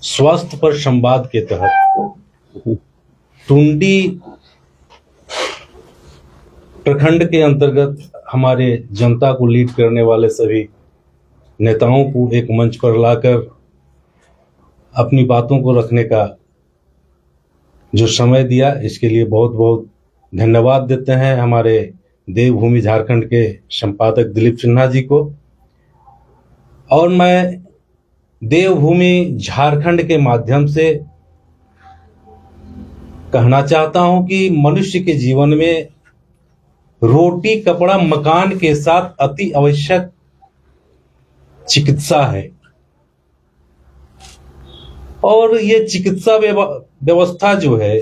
स्वास्थ्य पर संवाद के तहत टुंडी प्रखंड के अंतर्गत हमारे जनता को लीड करने वाले सभी नेताओं को एक मंच पर लाकर अपनी बातों को रखने का जो समय दिया, इसके लिए बहुत बहुत धन्यवाद देते हैं हमारे देवभूमि झारखंड के संपादक दिलीप सिन्हा जी को। और मैं देवभूमि झारखंड के माध्यम से कहना चाहता हूं कि मनुष्य के जीवन में रोटी, कपड़ा, मकान के साथ अति आवश्यक चिकित्सा है। और ये चिकित्सा व्यवस्था जो है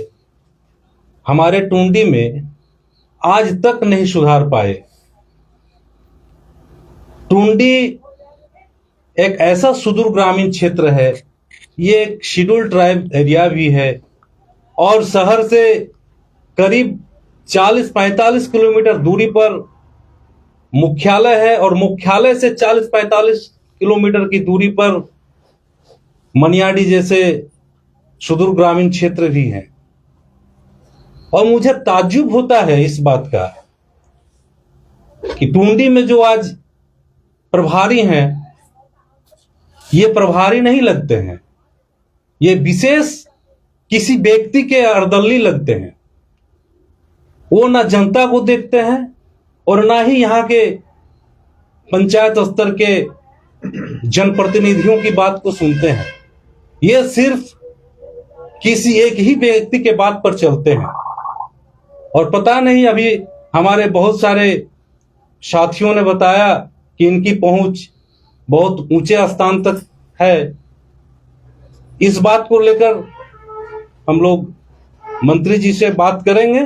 हमारे टुंडी में आज तक नहीं सुधार पाए। टुंडी एक ऐसा सुदूर ग्रामीण क्षेत्र है, ये एक शेड्यूल्ड ट्राइब एरिया भी है और शहर से करीब 40-45 किलोमीटर दूरी पर मुख्यालय है और मुख्यालय से 40-45 किलोमीटर की दूरी पर मनियाडी जैसे सुदूर ग्रामीण क्षेत्र भी हैं। और मुझे ताज्जुब होता है इस बात का कि टुंडी में जो आज प्रभारी हैं, ये प्रभारी नहीं लगते हैं, ये विशेष किसी व्यक्ति के अर्दली लगते हैं। वो ना जनता को देखते हैं और ना ही यहाँ के पंचायत स्तर के जनप्रतिनिधियों की बात को सुनते हैं। ये सिर्फ किसी एक ही व्यक्ति के बात पर चलते हैं। और पता नहीं, अभी हमारे बहुत सारे साथियों ने बताया कि इनकी पहुंच बहुत ऊंचे स्थान तक है। इस बात को लेकर हम लोग मंत्री जी से बात करेंगे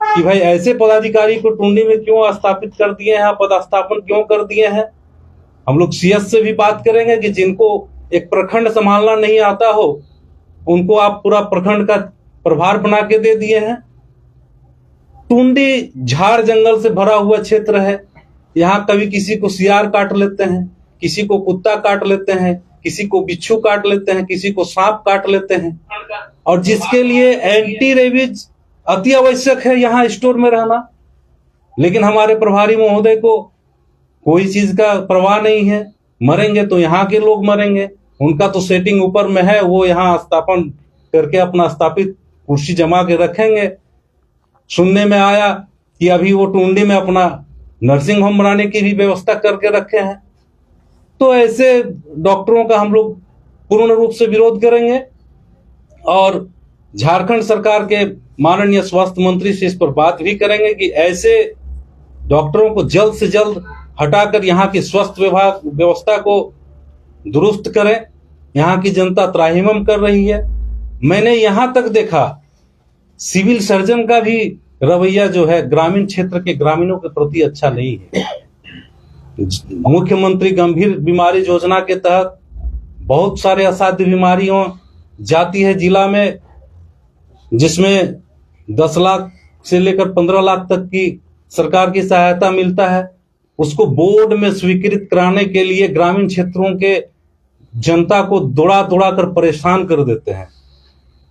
कि भाई ऐसे पदाधिकारी को टुंडी में क्यों स्थापित कर दिए हैं, पदस्थापन क्यों कर दिए हैं। हम लोग सीएस से भी बात करेंगे कि जिनको एक प्रखंड संभालना नहीं आता हो, उनको आप पूरा प्रखंड का प्रभार बना के दे दिए हैं। टुंडी झाड़ जंगल से भरा हुआ क्षेत्र है। यहाँ कभी किसी को सियार काट लेते हैं, किसी को कुत्ता काट लेते हैं, किसी को बिच्छू काट लेते हैं, किसी को सांप काट लेते हैं, और जिसके लिए एंटी रेबीज अति आवश्यक है यहाँ स्टोर में रहना। लेकिन हमारे प्रभारी महोदय को कोई चीज का परवाह नहीं है। मरेंगे तो यहाँ के लोग मरेंगे, उनका तो सेटिंग ऊपर में है, वो यहाँ स्थापन करके अपना स्थापित कुर्सी जमा के रखेंगे। सुनने में आया कि अभी वो टुंडी में अपना नर्सिंग होम बनाने की भी व्यवस्था करके रखे हैं। तो ऐसे डॉक्टरों का हम लोग पूर्ण रूप से विरोध करेंगे और झारखंड सरकार के माननीय स्वास्थ्य मंत्री से इस पर बात भी करेंगे कि ऐसे डॉक्टरों को जल्द से जल्द हटाकर यहाँ की स्वास्थ्य विभाग व्यवस्था को दुरुस्त करें। यहाँ की जनता त्राहिमाम कर रही है। मैंने यहाँ तक देखा सिविल सर्जन का भी रवैया जो है ग्रामीण क्षेत्र के ग्रामीणों के प्रति अच्छा नहीं है। मुख्यमंत्री गंभीर बीमारी योजना के तहत बहुत सारे असाध्य बीमारियों जाती है जिला में, जिसमें 10 लाख से लेकर 15 लाख तक की सरकार की सहायता मिलता है। उसको बोर्ड में स्वीकृत कराने के लिए ग्रामीण क्षेत्रों के जनता को दौड़ा दौड़ा कर परेशान कर देते हैं।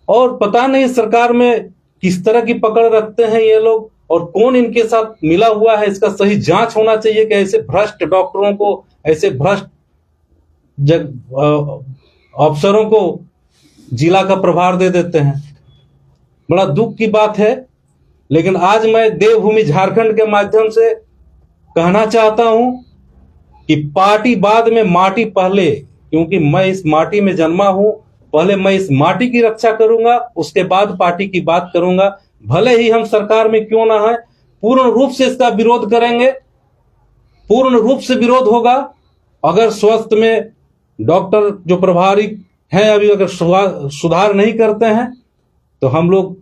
और पता नहीं सरकार में किस तरह की पकड़ रखते हैं ये लोग और कौन इनके साथ मिला हुआ है। इसका सही जांच होना चाहिए कि ऐसे भ्रष्ट डॉक्टरों को, ऐसे भ्रष्ट अफसरों को जिला का प्रभार दे देते हैं। बड़ा दुख की बात है। लेकिन आज मैं देवभूमि झारखंड के माध्यम से कहना चाहता हूं कि पार्टी बाद में माटी पहले, क्योंकि मैं इस माटी में जन्मा हूं। पहले मैं इस माटी की रक्षा करूंगा, उसके बाद पार्टी की बात करूंगा। भले ही हम सरकार में क्यों ना है, पूर्ण रूप से इसका विरोध करेंगे, पूर्ण रूप से विरोध होगा। अगर स्वास्थ्य में डॉक्टर जो प्रभारी हैं अभी अगर सुधार नहीं करते हैं तो हम लोग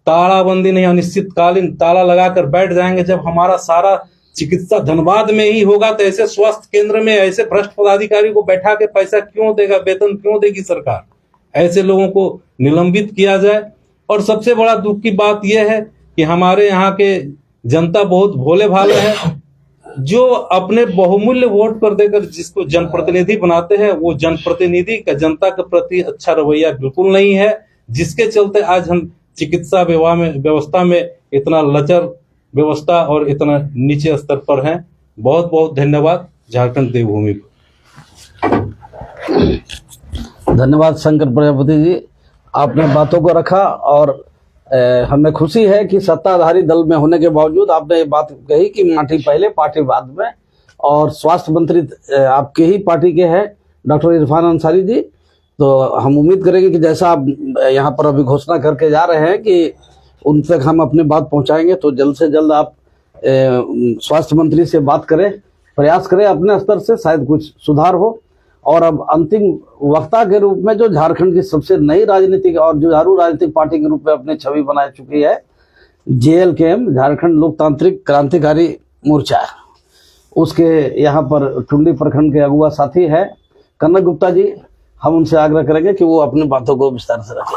तालाबंदी नहीं, अनिश्चितकालीन ताला लगाकर बैठ जाएंगे। जब हमारा सारा चिकित्सा धनबाद में ही होगा तो ऐसे स्वास्थ्य केंद्र में ऐसे भ्रष्ट पदाधिकारी को बैठा के पैसा क्यों देगा, वेतन क्यों देगी सरकार। ऐसे लोगों को निलंबित किया जाए। और सबसे बड़ा दुख की बात यह है कि हमारे यहाँ के जनता बहुत भोले भाले हैं, जो अपने बहुमूल्य वोट पर देकर जिसको जनप्रतिनिधि बनाते हैं, वो जनप्रतिनिधि का जनता के प्रति अच्छा रवैया बिल्कुल नहीं है, जिसके चलते आज हम चिकित्सा व्यवस्था में इतना लचर व्यवस्था और इतना नीचे स्तर पर हैं। बहुत बहुत धन्यवाद झारखंड देवभूमि को। धन्यवाद शंकर प्रजापति जी, आपने बातों को रखा और हमें खुशी है कि सत्ताधारी दल में होने के बावजूद आपने ये बात कही कि माटी पहले पार्टी बाद में। और स्वास्थ्य मंत्री आपके ही पार्टी के हैं डॉक्टर इरफान अंसारी जी, तो हम उम्मीद करेंगे कि जैसा आप यहाँ पर अभी घोषणा करके जा रहे हैं कि उन तक हम अपनी बात पहुँचाएंगे, तो जल्द से जल्द आप स्वास्थ्य मंत्री से बात करें, प्रयास करें अपने स्तर से, शायद कुछ सुधार हो। और अब अंतिम वक्ता के रूप में जो झारखंड की सबसे नई राजनीतिक और जुझारू राजनीतिक पार्टी के रूप में अपनी छवि बना चुकी है, JLKM, झारखंड लोकतांत्रिक क्रांतिकारी मोर्चा, उसके यहाँ पर टुंडी प्रखंड के अगुआ साथी है कनक गुप्ता जी। हम उनसे आग्रह करेंगे कि वो अपनी बातों को विस्तार से रखें।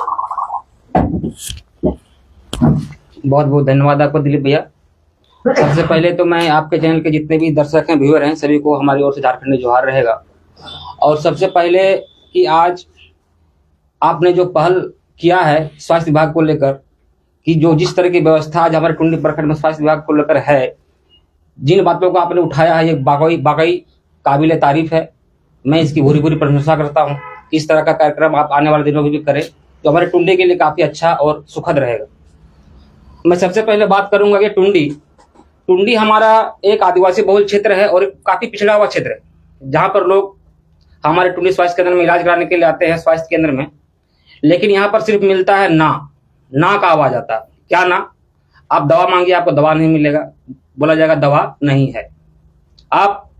बहुत बहुत धन्यवाद आपको दिलीप भैया। सबसे पहले तो मैं आपके चैनल के जितने भी दर्शक हैं, व्यूअर हैं, सभी को हमारी ओर से झारखंडी जोहार रहेगा। और सबसे पहले कि आज आपने जो पहल किया है स्वास्थ्य विभाग को लेकर, कि जो जिस तरह की व्यवस्था आज हमारे टुंडी प्रखंड में स्वास्थ्य विभाग को लेकर है, जिन बातों को आपने उठाया है, ये वाकई काबिल तारीफ है। मैं इसकी भूरी भूरी प्रशंसा करता हूँ। इस तरह का कार्यक्रम आप आने वाले दिनों में भी करें, जो हमारे टुंडी के लिए काफी अच्छा और सुखद रहेगा। मैं सबसे पहले बात करूंगा कि टुंडी हमारा एक आदिवासी बहुल क्षेत्र है और एक काफी पिछड़ा हुआ क्षेत्र है, जहां पर लोग हमारे टुंडी स्वास्थ्य केंद्र में इलाज कराने के लिए आते हैं, स्वास्थ्य केंद्र में। लेकिन यहाँ पर सिर्फ मिलता है ना का आवाज आता है। क्या ना? आप दवा मांगिए, आपको दवा नहीं मिलेगा, बोला जाएगा दवा नहीं है। आप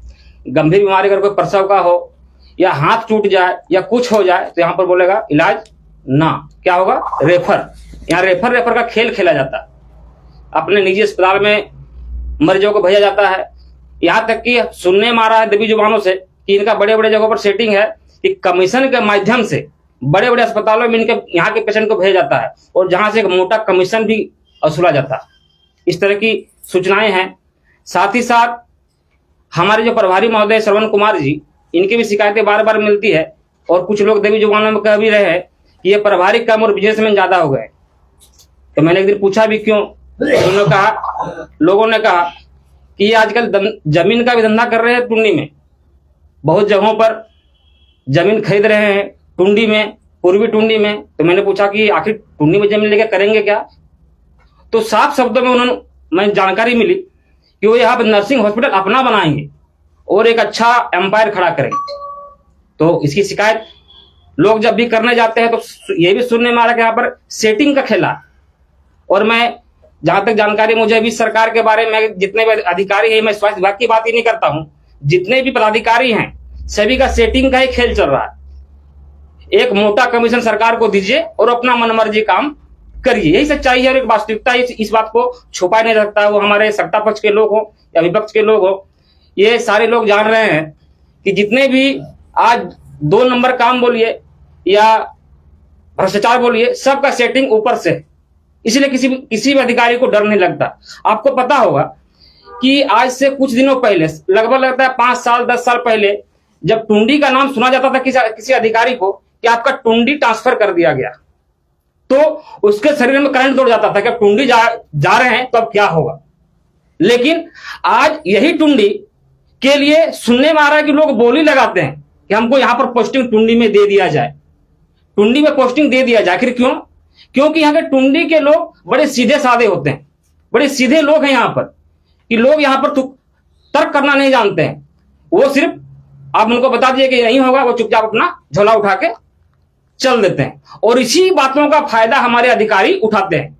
गंभीर बीमारी अगर कोई प्रसव का हो या हाथ टूट जाए या कुछ हो जाए तो यहाँ पर बोलेगा इलाज ना, क्या होगा? रेफर। यहाँ रेफर का खेल खेला जाता है। अपने निजी अस्पताल में मरीजों को भेजा जाता है। यहाँ तक कि सुनने में आ रहा है दबी जुबानों से कि इनका बड़े बड़े जगहों पर सेटिंग है कि कमीशन के माध्यम से बड़े बड़े अस्पतालों में इनके यहाँ के पेशेंट को भेजा जाता है और जहां से एक मोटा कमीशन भी वसूला जाता है। इस तरह की सूचनाएं हैं। साथ ही साथ हमारे जो प्रभारी महोदय श्रवण कुमार जी, इनकी भी शिकायतें बार बार मिलती है और कुछ लोग दबी जुबानों में कह भी रहे हैं कि ये प्रभारी कम और बिजनेसमैन ज्यादा हो गए। तो मैंने एक दिन पूछा भी क्यों, लोगों ने कहा कि ये आजकल जमीन का भी धंधा कर रहे हैं टुंडी में, बहुत जगहों पर जमीन खरीद रहे हैं टुंडी में, पूर्वी टुंडी में। तो मैंने पूछा कि आखिर टुंडी में जमीन लेकर करेंगे क्या? तो साफ शब्दों में मैं जानकारी मिली कि वो यहाँ पर नर्सिंग हॉस्पिटल अपना बनाएंगे और एक अच्छा एम्पायर खड़ा करेंगे। तो इसकी शिकायत लोग जब भी करने जाते हैं तो ये भी सुनने में आ रहा है कि यहाँ पर सेटिंग का खेला। और मैं जहां तक जानकारी मुझे अभी सरकार के बारे में, जितने भी अधिकारी हैं, मैं स्वास्थ्य विभाग की बात ही नहीं करता हूं, जितने भी पदाधिकारी हैं सभी का सेटिंग का ही खेल चल रहा है। एक मोटा कमीशन सरकार को दीजिए और अपना मनमर्जी काम करिए, यही सच्चाई है और एक वास्तविकता। इस बात को छुपा नहीं सकता, वो हमारे सत्ता पक्ष के लोग हो या विपक्ष के लोग हो, ये सारे लोग जान रहे हैं कि जितने भी आज 2 नंबर काम बोलिए या भ्रष्टाचार बोलिए, सबका सेटिंग ऊपर से है। इसलिए किसी भी अधिकारी को डर नहीं लगता। आपको पता होगा कि आज से कुछ दिनों पहले, लगभग लगता है 5 साल 10 साल पहले, जब टुंडी का नाम सुना जाता था किसी अधिकारी को कि आपका टुंडी ट्रांसफर कर दिया गया, तो उसके शरीर में करंट दौड़ जाता था कि टुंडी जा रहे हैं तो अब क्या होगा। लेकिन आज यही टुंडी के लिए सुनने में आ रहा है कि लोग बोली लगाते हैं कि हमको यहां पर पोस्टिंग टुंडी में दे दिया जाए, टुंडी में पोस्टिंग दे दिया जाए। आखिर क्यों? क्योंकि यहाँ के टुंडी के लोग बड़े सीधे साधे होते हैं, बड़े सीधे लोग हैं यहाँ पर, कि लोग यहाँ पर तर्क करना नहीं जानते हैं। वो सिर्फ आप उनको बता दिए कि नहीं होगा, वो चुपचाप अपना झोला उठा के चल देते हैं। और इसी बातों का फायदा हमारे अधिकारी उठाते हैं।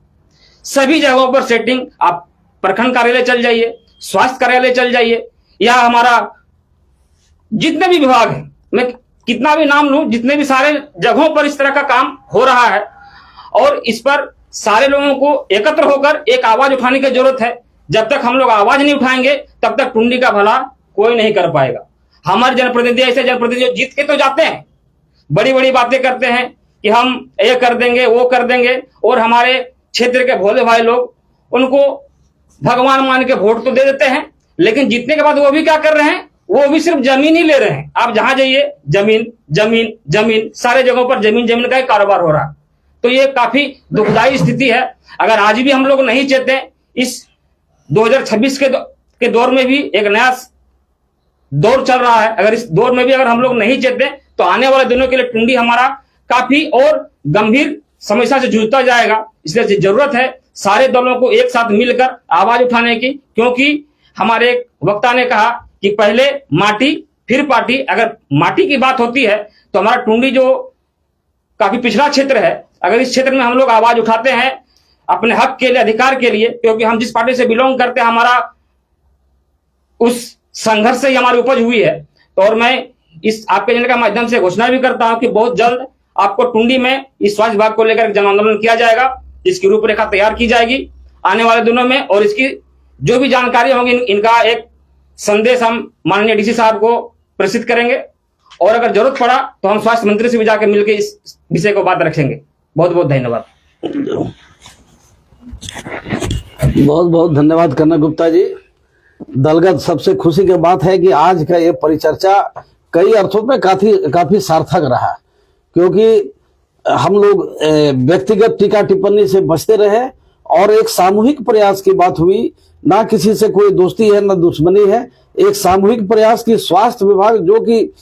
सभी जगहों पर सेटिंग, आप प्रखंड कार्यालय चल जाइए, स्वास्थ्य कार्यालय चल जाइए, या हमारा जितने भी विभाग है, मैं कितना भी नाम लूं, जितने भी सारे जगहों पर इस तरह का काम हो रहा है। और इस पर सारे लोगों को एकत्र होकर एक आवाज उठाने की जरूरत है। जब तक हम लोग आवाज नहीं उठाएंगे तब तक टुंडी का भला कोई नहीं कर पाएगा। हमारे जनप्रतिनिधि, ऐसे जनप्रतिनिधि जीत के तो जाते हैं, बड़ी बड़ी बातें करते हैं कि हम ये कर देंगे वो कर देंगे, और हमारे क्षेत्र के भोले भाई लोग उनको भगवान मान के वोट तो दे देते हैं, लेकिन जीतने के बाद वो भी क्या कर रहे हैं? वो भी सिर्फ जमीन ही ले रहे हैं। आप जहां जाइए जमीन जमीन जमीन, सारे जगहों पर जमीन का ही कारोबार हो रहा है। तो ये काफी दुखदायी स्थिति है। अगर आज भी हम लोग नहीं चेते, इस 2026 के दौर में भी एक नया दौर चल रहा है, अगर इस दौर में भी अगर हम लोग नहीं चेते तो आने वाले दिनों के लिए टुंडी हमारा काफी और गंभीर समस्या से जूझता जाएगा। इसलिए जरूरत है सारे दलों को एक साथ मिलकर आवाज उठाने की, क्योंकि हमारे एक वक्ता ने कहा कि पहले माटी फिर पार्टी। अगर माटी की बात होती है तो हमारा टुंडी जो काफी पिछड़ा क्षेत्र है, अगर इस क्षेत्र में हम लोग आवाज उठाते हैं अपने हक के लिए, अधिकार के लिए, क्योंकि हम जिस पार्टी से बिलोंग करते हैं, हमारा उस संघर्ष से ही हमारी उपज हुई है। तो और मैं इस आपके चैनल के माध्यम से घोषणा भी करता हूं कि बहुत जल्द आपको टुंडी में इस स्वास्थ्य विभाग को लेकर जन आंदोलन किया जाएगा, इसकी रूपरेखा तैयार की जाएगी आने वाले दिनों में, और इसकी जो भी जानकारी होगी इनका एक संदेश हम माननीय डीसी साहब को प्रेषित करेंगे, और अगर जरूरत पड़ा तो हम स्वास्थ्य मंत्री से भी जाकर मिलकर इस विषय को बात रखेंगे। बहुत बहुत धन्यवाद। बहुत बहुत धन्यवाद कन्ना गुप्ता जी। दलगत सबसे खुशी की बात है कि आज का ये परिचर्चा कई अर्थों में काफी सार्थक रहा, क्योंकि हम लोग व्यक्तिगत टीका टिप्पणी से बचते रहे और एक सामूहिक प्रयास की बात हुई। ना किसी से कोई दोस्ती है ना दुश्मनी है, एक सामूहिक प्रयास की स्वास्थ्य विभाग जो कि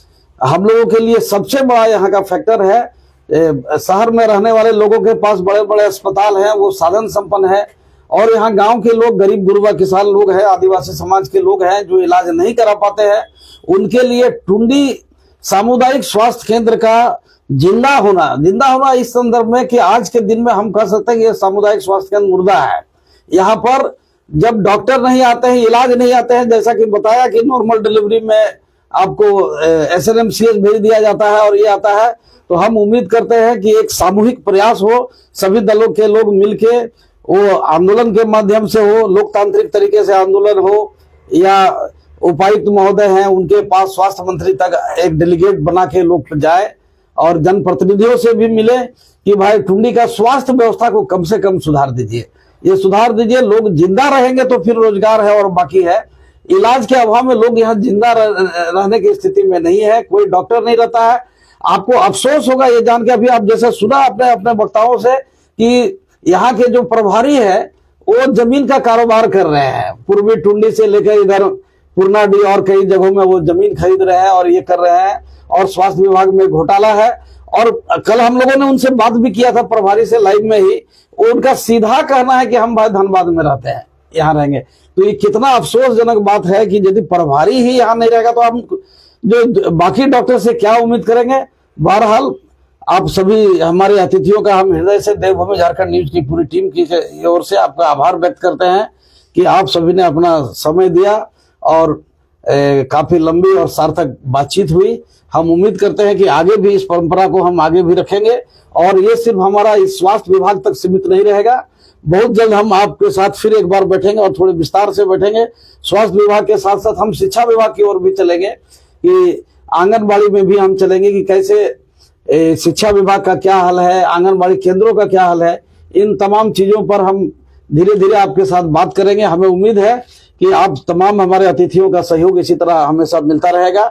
हम लोगों के लिए सबसे बड़ा यहाँ का फैक्टर है। शहर में रहने वाले लोगों के पास बड़े बड़े अस्पताल हैं, वो साधन संपन्न है, और यहाँ गांव के लोग, गरीब गुरबा किसान लोग हैं, आदिवासी समाज के लोग हैं जो इलाज नहीं करा पाते हैं, उनके लिए टुंडी सामुदायिक स्वास्थ्य केंद्र का जिंदा होना इस संदर्भ में कि आज के दिन में हम कह सकते हैं कि ये सामुदायिक स्वास्थ्य केंद्र मुर्दा है। यहाँ पर जब डॉक्टर नहीं आते हैं, इलाज नहीं आते हैं, जैसा कि बताया कि नॉर्मल डिलीवरी में आपको SNMCH भेज दिया जाता है और ये आता है, तो हम उम्मीद करते हैं कि एक सामूहिक प्रयास हो, सभी दलों के लोग मिलके वो आंदोलन के माध्यम से हो, लोकतांत्रिक तरीके से आंदोलन हो, या उपायुक्त महोदय हैं उनके पास स्वास्थ्य मंत्री तक एक डेलीगेट बना के लोग जाए और जनप्रतिनिधियों से भी मिले कि भाई टुंडी का स्वास्थ्य व्यवस्था को कम से कम सुधार दीजिए, ये सुधार दीजिए। लोग जिंदा रहेंगे तो फिर रोजगार है और बाकी है। इलाज के अभाव में लोग यहाँ जिंदा रहने की स्थिति में नहीं है, कोई डॉक्टर नहीं रहता है। आपको अफसोस होगा ये जान के, अभी आप जैसे सुना अपने वक्ताओं से कि यहाँ के जो प्रभारी है वो जमीन का कारोबार कर रहे हैं, पूर्वी टुंडी से लेकर इधर पुरनाडी और कई जगहों में वो जमीन खरीद रहे हैं और ये कर रहे हैं, और स्वास्थ्य विभाग में घोटाला है। और कल हम लोगों ने उनसे बात भी किया था प्रभारी से लाइव में ही, उनका सीधा कहना है कि हम भाई धनबाद में रहते हैं, यहाँ रहेंगे। तो ये कितना अफसोसजनक बात है कि यदि प्रभारी ही यहाँ नहीं रहेगा तो हम जो बाकी डॉक्टर से क्या उम्मीद करेंगे। बहरहाल आप सभी हमारे अतिथियों का हम हृदय से देवभूमि झारखंड न्यूज की पूरी टीम की ओर से आपका आभार व्यक्त करते हैं कि आप सभी ने अपना समय दिया और काफी लंबी और सार्थक बातचीत हुई। हम उम्मीद करते हैं कि आगे भी इस परंपरा को हम आगे भी रखेंगे, और ये सिर्फ हमारा इस स्वास्थ्य विभाग तक सीमित नहीं रहेगा। बहुत जल्द हम आपके साथ फिर एक बार बैठेंगे और थोड़े विस्तार से बैठेंगे। स्वास्थ्य विभाग के साथ साथ हम शिक्षा विभाग की ओर भी चलेंगे, कि आंगनबाड़ी में भी हम चलेंगे कि कैसे शिक्षा विभाग का क्या हाल है, आंगनबाड़ी केंद्रों का क्या हाल है। इन तमाम चीजों पर हम धीरे धीरे आपके साथ बात करेंगे। हमें उम्मीद है कि आप तमाम हमारे अतिथियों का सहयोग इसी तरह हमेशा मिलता रहेगा।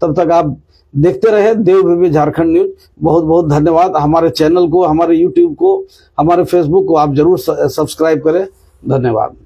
तब तक आप देखते रहे देवभूमि झारखंड न्यूज। बहुत बहुत धन्यवाद। हमारे चैनल को, हमारे YouTube को, हमारे Facebook को आप जरूर सब्सक्राइब करें। धन्यवाद।